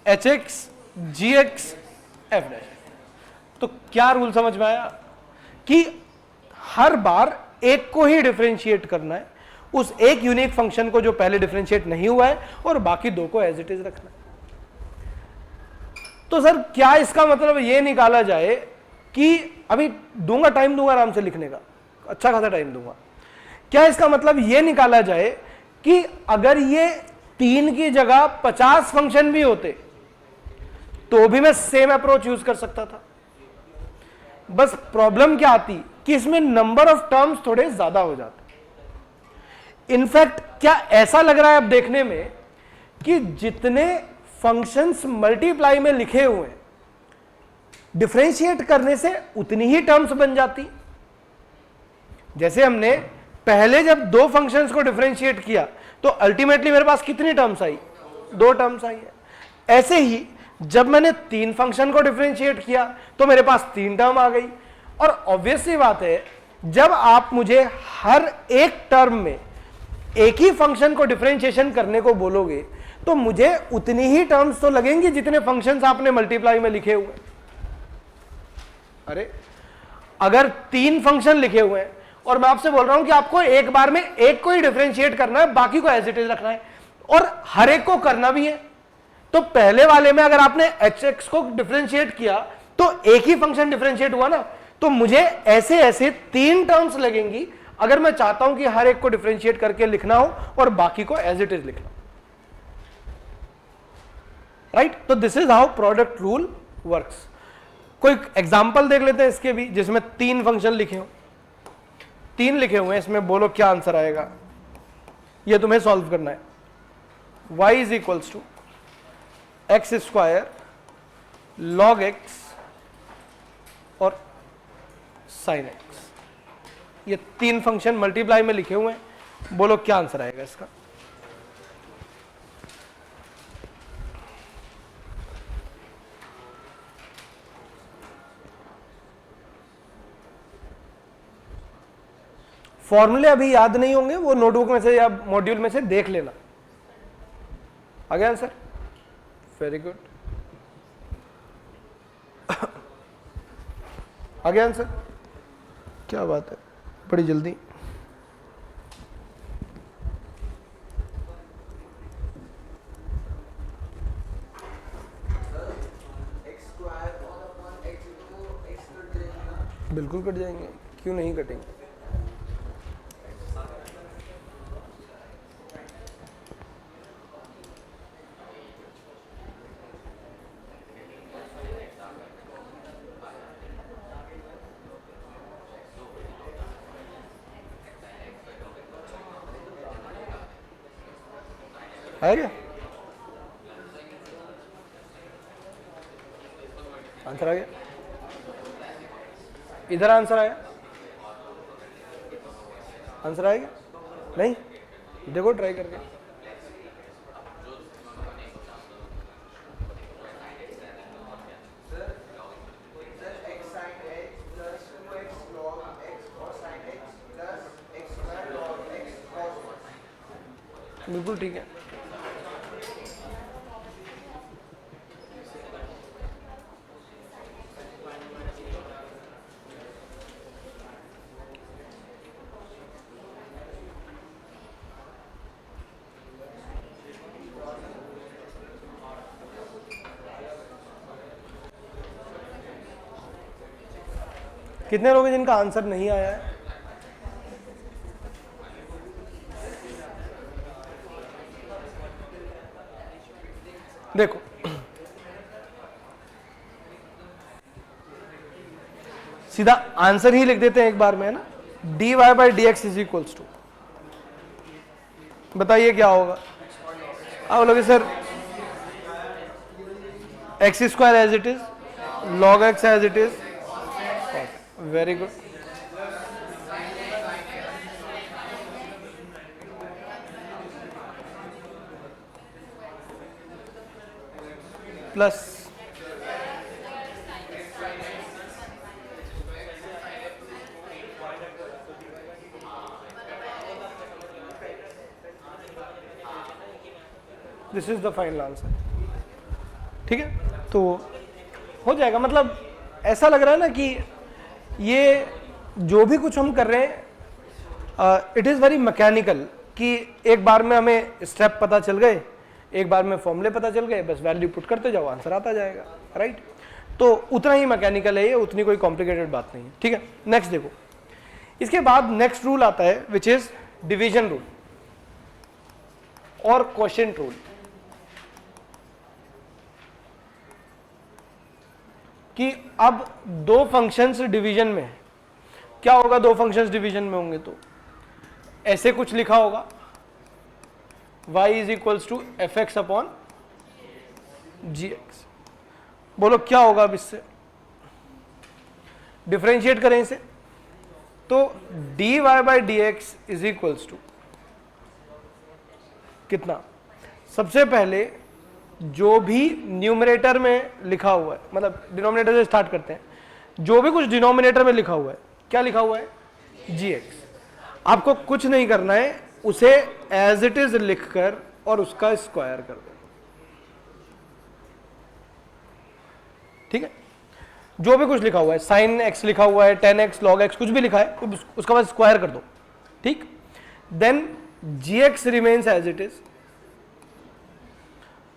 hx gx f dash. तो क्या रूल समझ में आया कि हर बार एक को ही डिफरेंशिएट करना है, उस एक यूनिक फंक्शन को जो पहले डिफरेंशिएट नहीं हुआ है, और बाकी दो को एज इट इज रखना है। तो सर क्या इसका मतलब ये निकाला जाए कि अभी दूंगा, टाइम दूंगा आराम से लिखने का, अच्छा खासा टाइम दूंगा। क्या इसका मतलब ये निकाला जाए कि अगर ये 3 की जगह 50 फंक्शन भी होते तो भी मैं सेम अप्रोच यूज कर सकता था? बस प्रॉब्लम क्या आती कि इसमें नंबर ऑफ टर्म्स थोड़े ज्यादा हो जाते। इनफैक्ट क्या ऐसा लग रहा है अब देखने में कि जितने फंक्शंस मल्टीप्लाई में लिखे हुए हैं, डिफरेंशिएट करने से उतनी ही टर्म्स बन जाती। जैसे हमने पहले जब दो फंक्शंस को डिफरेंशिएट किया तो अल्टीमेटली मेरे पास कितनी टर्म्स आई, 2 टर्म्स आई है। ऐसे ही जब मैंने 3 फंक्शन को डिफरेंशिएट किया तो मेरे पास 3 टर्म आ गई। और ऑब्वियस सी बात है, जब आप मुझे हर एक टर्म में एक ही फंक्शन को डिफरेंशिएशन करने को बोलोगे तो मुझे उतनी ही टर्म्स तो लगेंगी जितने फंक्शंस आपने मल्टीप्लाई में लिखे हुए। अरे अगर 3 फंक्शन लिखे हुए हैं और मैं आपसे बोल रहा हूं कि आपको एक बार में एक को ही डिफरेंशिएट करना है, बाकी को एज इट इज रखना है, और हर एक को करना भी है, तो पहले वाले में अगर आपने hx को डिफरेंशिएट किया तो एक ही फंक्शन डिफरेंशिएट हुआ ना, तो मुझे ऐसे ऐसे 3 टर्म्स लगेंगी अगर मैं चाहता हूं कि हर एक को डिफरेंशिएट करके लिखना हो और बाकी को एज इट इज लिखना, राइट? तो this is how product rule works. कोई एग्जांपल देख लेते हैं इसके भी, जिसमें 3 फंक्शन लिखे हो, 3 लिखे हुए हैं, इसमें बोलो क्या आंसर आएगा। ये तुम्हें सॉल्व करना है। y is equals to x square log x और साइन एक्स। ये 3 फंक्शन मल्टीप्लाई में लिखे हुए हैं, बोलो क्या आंसर आएगा इसका। फॉर्मूले अभी याद नहीं होंगे, वो नोटबुक में से या मॉड्यूल में से देख लेना। आ गया आंसर? Very good. आ गया आंसर? क्या बात है, बड़ी जल्दी। बिल्कुल कट जाएंगे, क्यों नहीं कटेंगे। है क्या? आंसर आ गया, इधर आंसर आया, आंसर आएगा नहीं, देखो ट्राई करके। बिल्कुल ठीक है। कितने लोग हैं जिनका आंसर नहीं आया है? देखो सीधा आंसर ही लिख देते हैं एक बार में, है ना। dy by D x is equals to, बताइए क्या होगा। आप बोलोगे sir x square as it is, log x as it is, very good. Plus this is the final answer, ठीक है। तो हो जाएगा, मतलब ऐसा लग रहा है ना कि ये जो भी कुछ हम कर रहे हैं इट इज़ वेरी मैकेनिकल, कि एक बार में हमें स्टेप पता चल गए, एक बार में फॉर्मूले पता चल गए, बस वैल्यू पुट करते जाओ, आंसर आता जाएगा, राइट। तो उतना ही मैकेनिकल है ये, उतनी कोई कॉम्प्लिकेटेड बात नहीं है, ठीक है। नेक्स्ट देखो, इसके बाद नेक्स्ट रूल आता है विच इज डिवीजन रूल और क्वोशिएंट रूल। कि अब दो फंक्शंस डिवीजन में है, क्या होगा, दो फंक्शंस डिवीजन में होंगे तो ऐसे कुछ लिखा होगा, y is equals to F x upon G x. बोलो क्या होगा अब इससे, डिफरेंशिएट करें इसे, तो dy by D x is equals to कितना, सबसे पहले जो भी न्यूमरेटर में लिखा हुआ है, मतलब डिनोमिनेटर से स्टार्ट करते हैं, जो भी कुछ डिनोमिनेटर में लिखा हुआ है, क्या लिखा हुआ है, gx। आपको कुछ नहीं करना है, उसे एज इट इज लिखकर और उसका स्क्वायर कर दो, ठीक है। जो भी कुछ लिखा हुआ है, साइन एक्स लिखा हुआ है, टेन एक्स, लॉग एक्स, कुछ भी लिखा है, उसका बाद स्क्वायर कर दो, ठीक। Then gx remains as it is,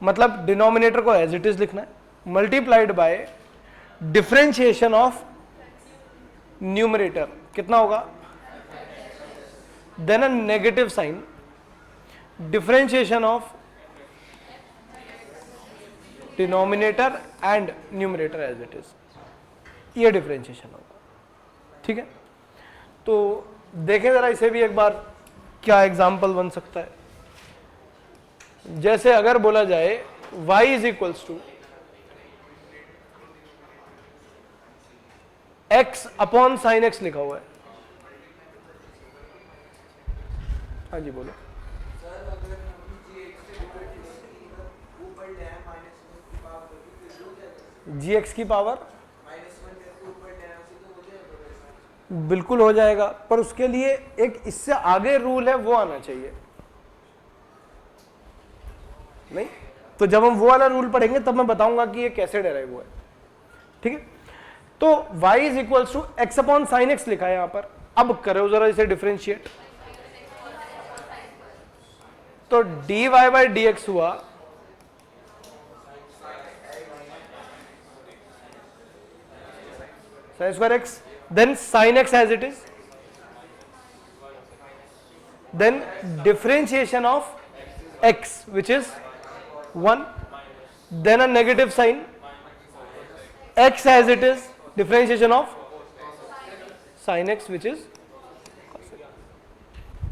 मतलब डिनोमिनेटर को एज इट इज लिखना है, multiplied by differentiation of numerator, कितना होगा, then a negative sign, differentiation of denominator and numerator as it is, ये डिफरेंशिएशन होगा, ठीक है। तो देखें जरा इसे भी एक बार, क्या एग्जाम्पल बन सकता है। जैसे अगर बोला जाए y is equals to x upon sine x लिखा हुआ है, हाँ जी बोलो। gx की पावर बिल्कुल हो जाएगा, पर उसके लिए एक इससे आगे रूल है, वो आना चाहिए, नहीं तो जब हम वो वाला रूल पढ़ेंगे तब मैं बताऊंगा कि ये कैसे डेराइव हुआ है, ठीक है। तो y is equals to x upon sine x लिखा है यहां पर, अब करो जरा इसे डिफरेंशिएट, तो dy बाई डी एक्स हुआ sine square x, then sine x as it is, then differentiation of x which is 1, then a negative sign, x as it is, differentiation of sin x which is,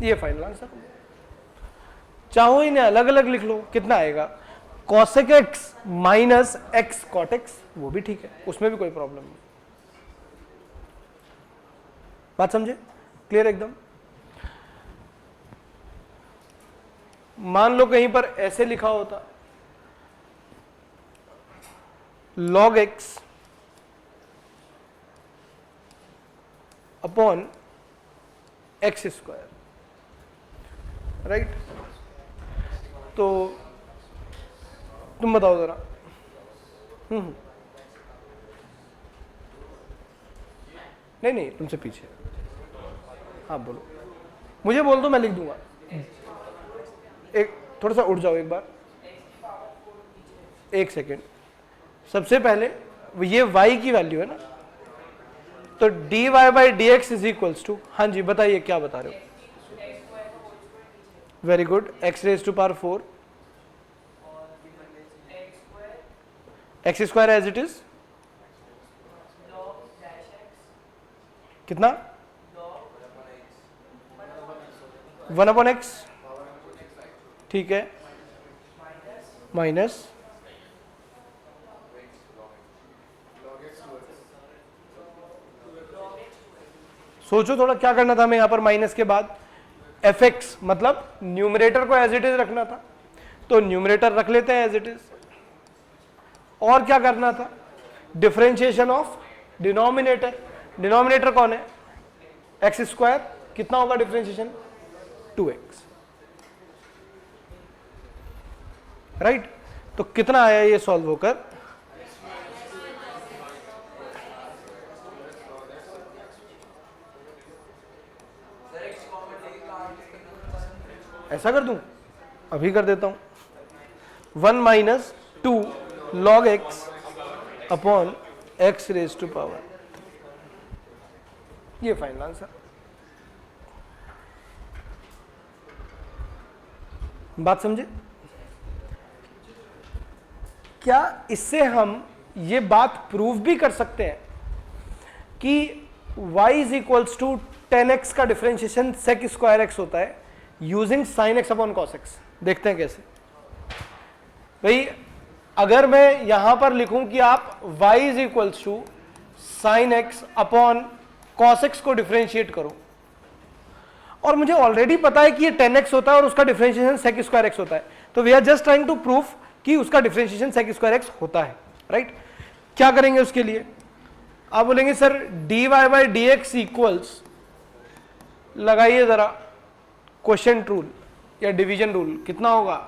ये फाइनल आंसर। चाहो इन्हें अलग अलग लिख लो, कितना आएगा, cosec x minus x cot x, वो भी ठीक है, उसमें भी कोई प्रॉब्लम नहीं। बात समझे? क्लियर एकदम? मान लो कहीं पर ऐसे लिखा होता log x upon x square, right? तो तुम बताओ जरा। नहीं नहीं, तुमसे पीछे। हाँ बोलो, मुझे बोल दो, मैं लिख दूंगा। एक थोड़ा सा उठ जाओ एक बार, एक सेकेंड। सबसे पहले ये y की वैल्यू है ना, तो dy by D x is equals to, हाँ जी बताइए क्या बता रहे हो? Very good, x raise to power 4, x square as it is कितना? 1 अपॉन एक्स, ठीक है, माइनस सोचो थोड़ा क्या करना था हमें यहां पर माइनस के बाद, एफ एक्स मतलब न्यूमरेटर को एज इट इज रखना था, तो न्यूमरेटर रख लेते हैं एज इट इज। और क्या करना था? Differentiation of denominator. डिनोमिनेटर कौन है? एक्स स्क्वायर, कितना होगा डिफरेंशिएशन? 2x, right? तो कितना आया ये सॉल्व होकर? ऐसा कर दूं, अभी कर देता हूं, 1 minus 2 log x upon x raise to power, ये फाइनल आंसर। बात समझे? क्या इससे हम ये बात प्रूव भी कर सकते हैं कि y is equals to 10x का डिफरेंशिएशन sec स्क्वायर x होता है using sin x upon cos x? देखते हैं कैसे। भाई अगर मैं यहां पर लिखूं कि आप y is equals to sine x upon cos x को डिफरेंशिएट करो, और मुझे ऑलरेडी पता है कि ये 10x होता है और उसका डिफरेंशिएशन sec स्क्वायर x होता है, तो we are just trying to proof कि उसका डिफरेंशिएशन sec स्क्वायर x होता है, राइट? क्या करेंगे उसके लिए? आप बोलेंगे sir dy by D x equals, लगाइए जरा क्वेश्चन रूल या डिवीजन रूल, कितना होगा?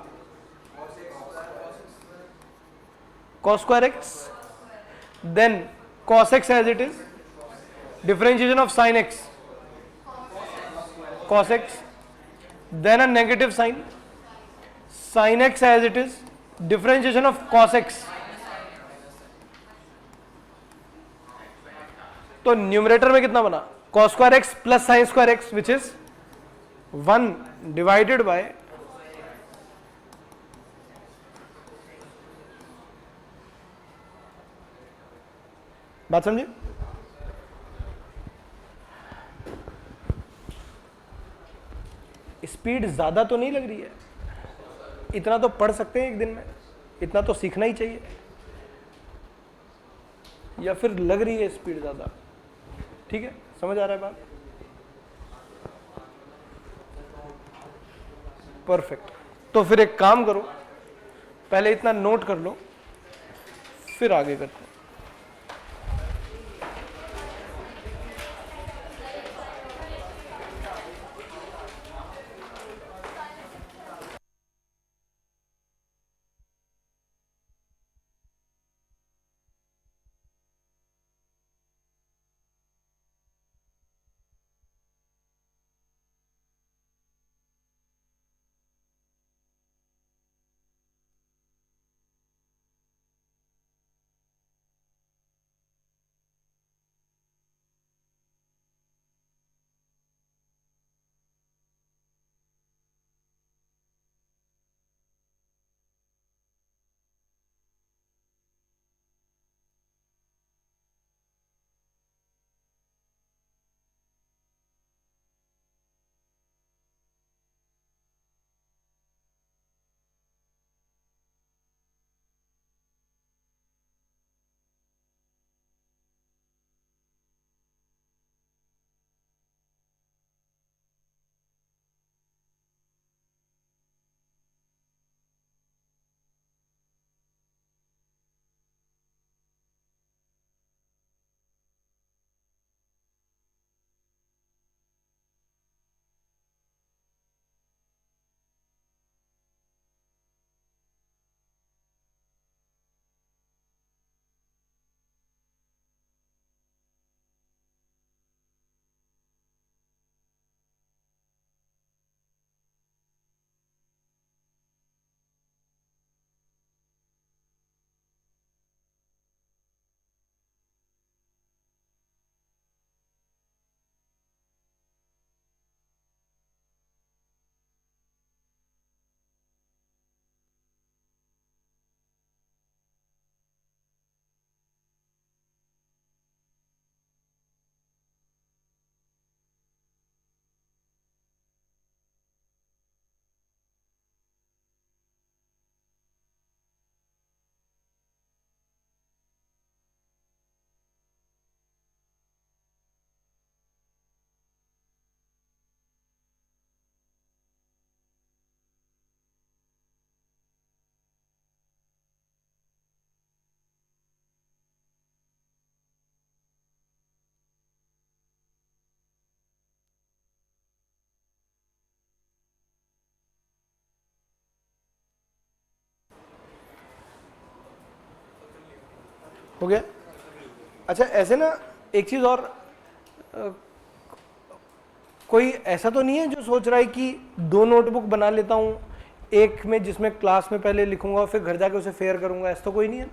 cos square x, then cos x as it is, differentiation of sin x cos x, then a negative sign sin x as it is, differentiation of cos x, तो न्यूमरेटर में कितना बना? cos square x plus sin square x which is 1 divided by बात समझे? स्पीड ज्यादा तो नहीं लग रही है? इतना तो पढ़ सकते हैं एक दिन में, इतना तो सीखना ही चाहिए, या फिर लग रही है स्पीड ज्यादा? ठीक है, समझ आ रहा है बात? परफेक्ट। तो फिर एक काम करो, पहले इतना नोट कर लो, फिर आगे करते हैं। हो गया। अच्छा ऐसे ना एक चीज और, कोई ऐसा तो नहीं है जो सोच रहा है कि 2 नोटबुक बना लेता हूँ, एक में जिसमें क्लास में पहले लिखूंगा और फिर घर जाके उसे फेयर करूंगा, ऐसा तो कोई नहीं है?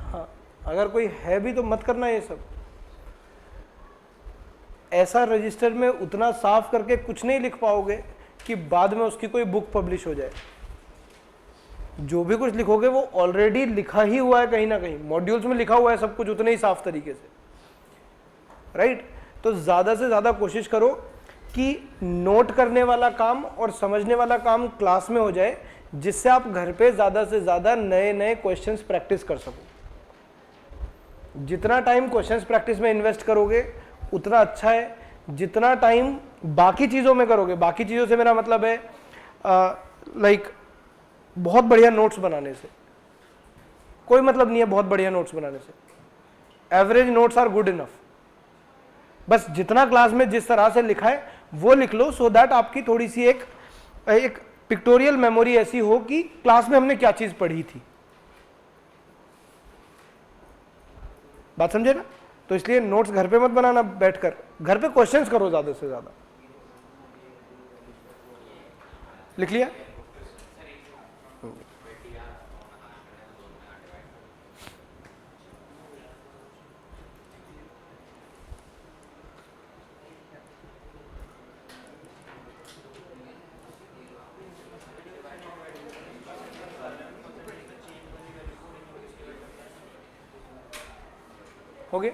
हाँ, अगर कोई है भी तो मत करना ये सब। ऐसा रजिस्टर में उतना साफ करके कुछ नहीं लिख पाओगे कि बाद में उसकी कोई बुक पब्लिश हो जाए। जो भी कुछ लिखोगे वो ऑलरेडी लिखा ही हुआ है, कहीं ना कहीं मॉड्यूल्स में लिखा हुआ है सब कुछ उतने ही साफ तरीके से, राइट? तो ज्यादा से ज्यादा कोशिश करो कि नोट करने वाला काम और समझने वाला काम क्लास में हो जाए, जिससे आप घर पे ज्यादा से ज्यादा नए नए क्वेश्चंस प्रैक्टिस कर सको। जितना टाइम क्वेश्चंस प्रैक्टिस में इन्वेस्ट करोगे उतना अच्छा है। जितना टाइम बाकी चीजों में करोगे, बाकी चीजों से मेरा मतलब है लाइक बहुत बढ़िया नोट्स बनाने से कोई मतलब नहीं है, बहुत बढ़िया नोट्स बनाने से, average notes are good enough. बस जितना क्लास में जिस तरह से लिखा है वो लिख लो, सो दैट आपकी थोड़ी सी एक पिक्टोरियल मेमोरी ऐसी हो कि क्लास में हमने क्या चीज पढ़ी थी। बात समझे ना? तो इसलिए नोट्स घर पे मत बनाना, बैठकर घर पे क्वेश्चंस करो ज्यादा से ज्यादा। लिख लिया? हो गए?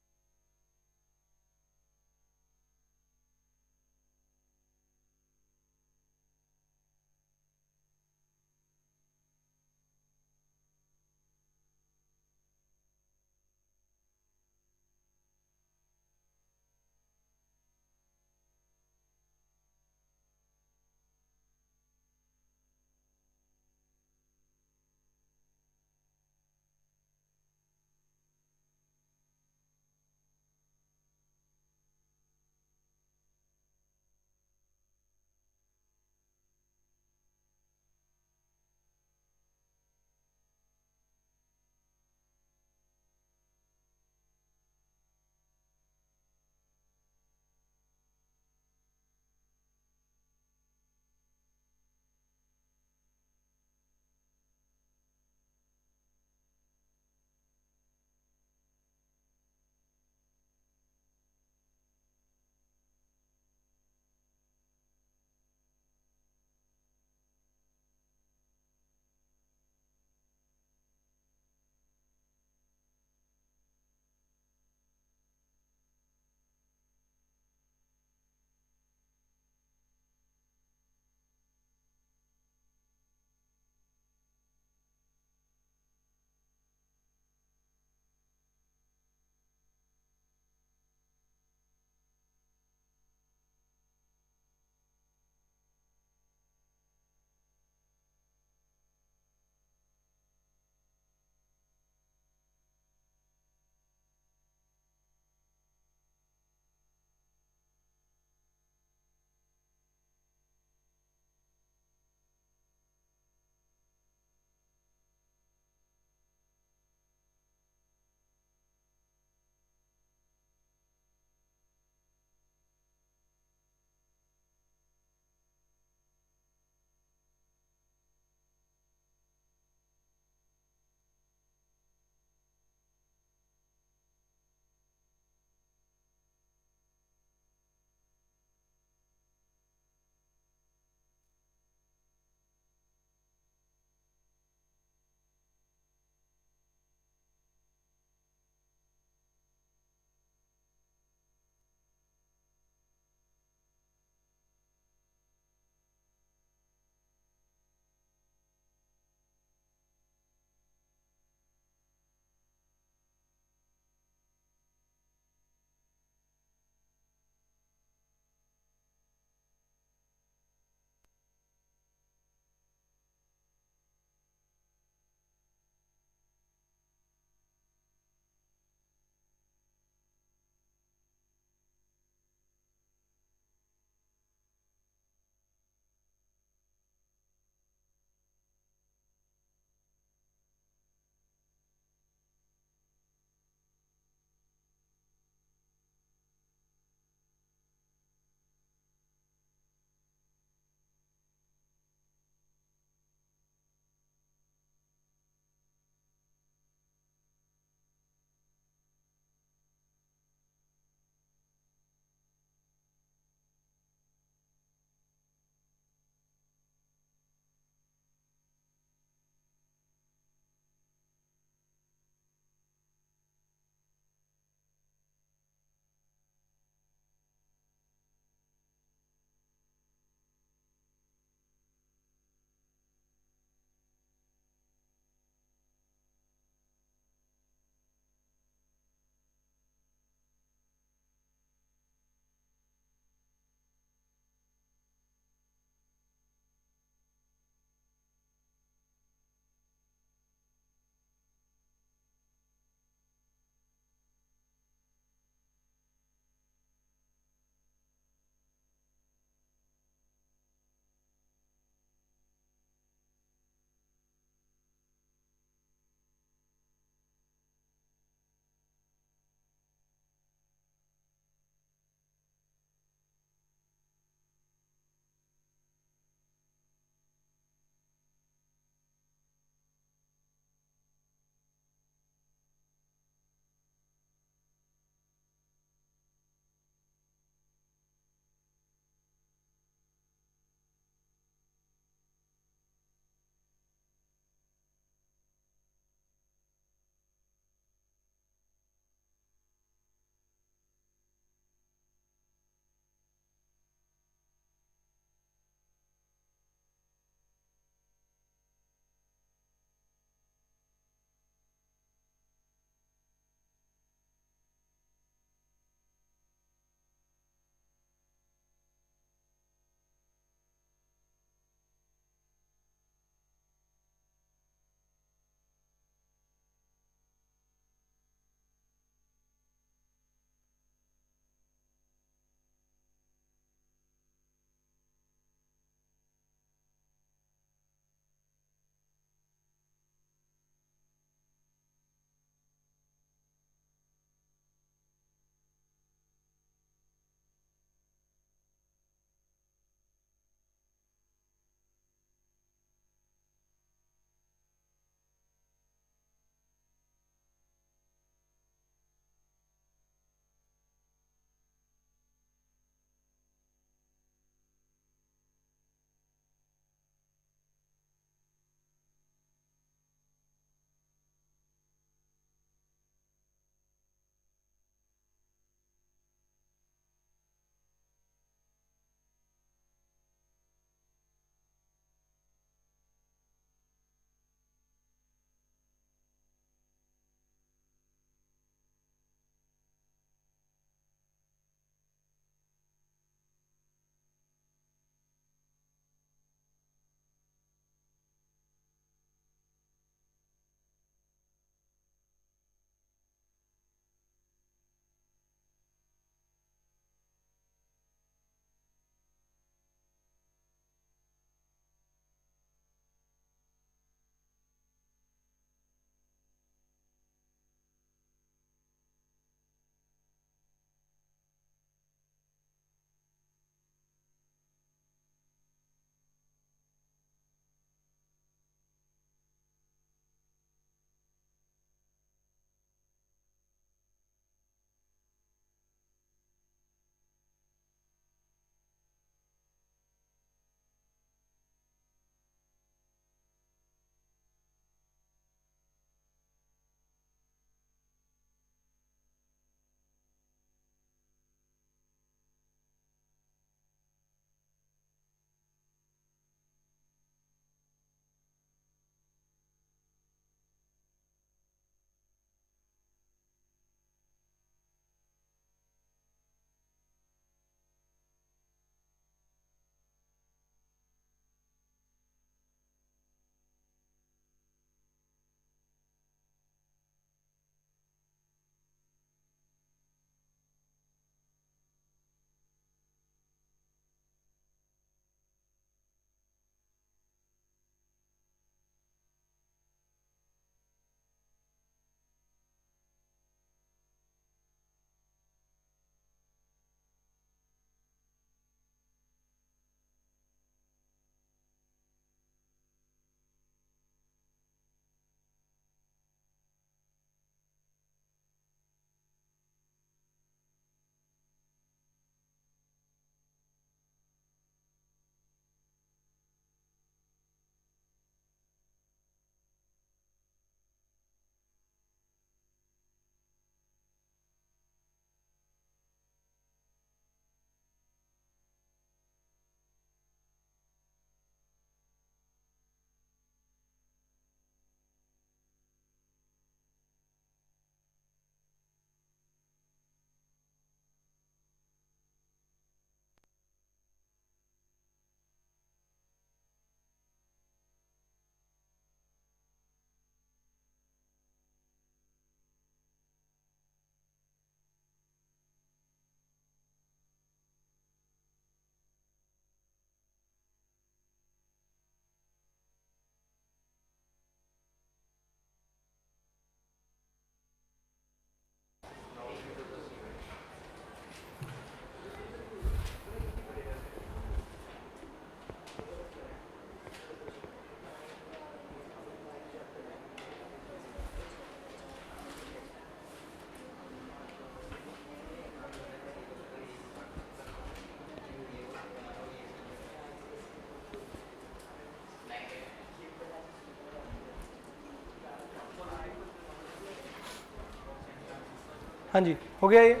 हाँ जी, हो गया ये।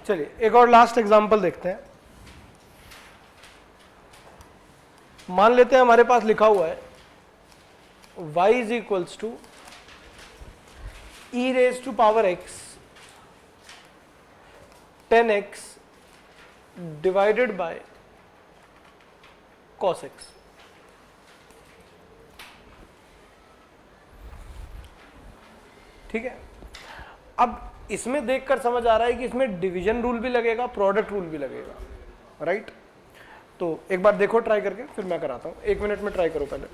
चलिए एक और लास्ट एग्जांपल देखते हैं। मान लेते हैं हमारे पास लिखा हुआ है y is equals to e raise to power x 10x divided by cos x। ठीक है, अब इसमें देखकर समझ आ रहा है कि इसमें डिवीजन रूल भी लगेगा, प्रोडक्ट रूल भी लगेगा, राइट? तो एक बार देखो ट्राई करके, फिर मैं कराता हूं। 1 मिनट में ट्राई करो पहले।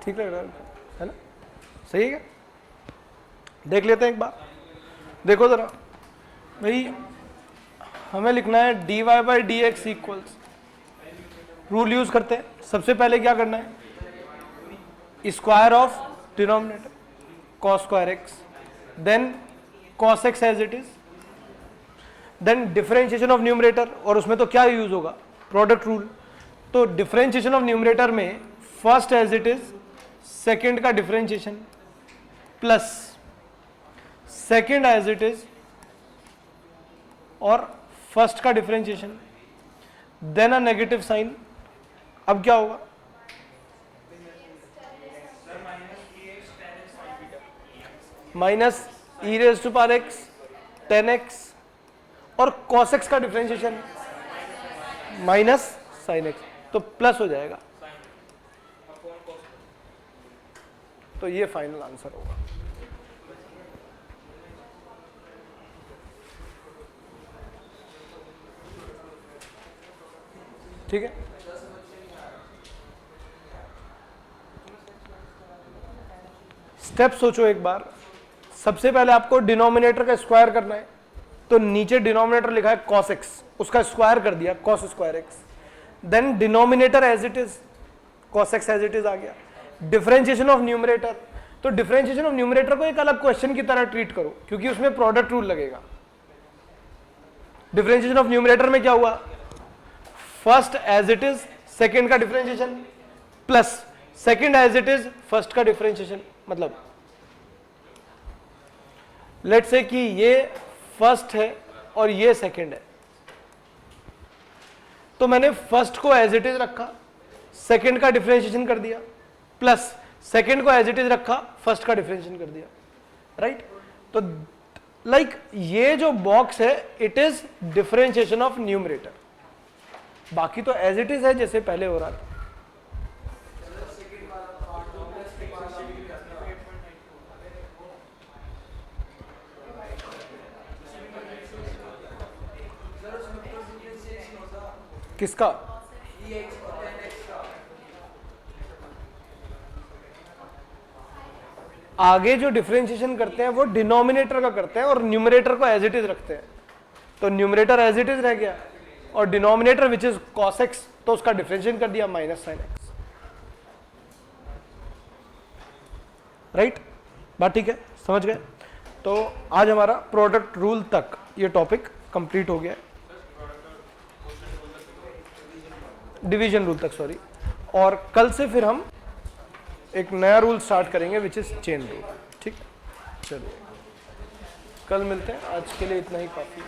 ठीक लग रहा है ना? सही है क्या? देख लेते हैं एक बार। देखो जरा भाई, हमें लिखना है dy by D x equals, rule use करते हैं। सबसे पहले क्या करना है, square of denominator cos square x, then cos x as it is, then differentiation of numerator, और उसमें तो क्या यूज होगा, प्रोडक्ट रूल। तो डिफरेंशिएशन ऑफ न्यूमरेटर में first as it is, second का differentiation plus second as it is और फर्स्ट का differentiation, then a negative sign. अब क्या होगा, minus E raise to power x 10x और cos x का डिफरेंशिएशन माइनस साइन x, तो प्लस हो जाएगा। तो ये फाइनल आंसर होगा। ठीक है, स्टेप सोचो एक बार। सबसे पहले आपको डिनोमिनेटर का स्क्वायर करना है, तो नीचे डिनोमिनेटर लिखा है cos x, उसका स्क्वायर कर दिया cos square x, then denominator as it is, cos x as it is आ गया। डिफरेंशिएशन ऑफ न्यूमरेटर, तो डिफरेंशिएशन ऑफ न्यूमरेटर को एक अलग क्वेश्चन की तरह ट्रीट करो, क्योंकि उसमें प्रोडक्ट रूल लगेगा। डिफरेंशिएशन ऑफ न्यूमरेटर में क्या हुआ, first as it is second का differentiation plus second as it is first का डिफरेंशिएशन। मतलब लेट्स से कि ये फर्स्ट है और ये सेकंड है, तो मैंने फर्स्ट को एज इट इज रखा, सेकंड का डिफरेंशिएशन कर दिया, प्लस सेकंड को एज इट इज रखा, फर्स्ट का डिफरेंशिएशन कर दिया, राइट? तो लाइक ये जो बॉक्स है it is differentiation of numerator, बाकी तो एज इट इज है जैसे पहले हो रहा था। किसका? आगे जो डिफरेंशिएशन करते हैं वो डिनोमिनेटर का करते हैं और न्यूमरेटर को एज इट इज रखते हैं, तो न्यूमरेटर एज इट इज रह गया और denominator which is cos x, तो उसका डिफरेंशिएशन कर दिया माइनस साइन x। राइट, बात ठीक है, समझ गए? तो आज हमारा प्रोडक्ट रूल तक ये टॉपिक कंप्लीट हो गया, डिवीजन रूल तक सॉरी, और कल से फिर हम एक नया रूल स्टार्ट करेंगे विच इज चेन रूल। ठीक, चलिए कल मिलते हैं, आज के लिए इतना ही काफी है।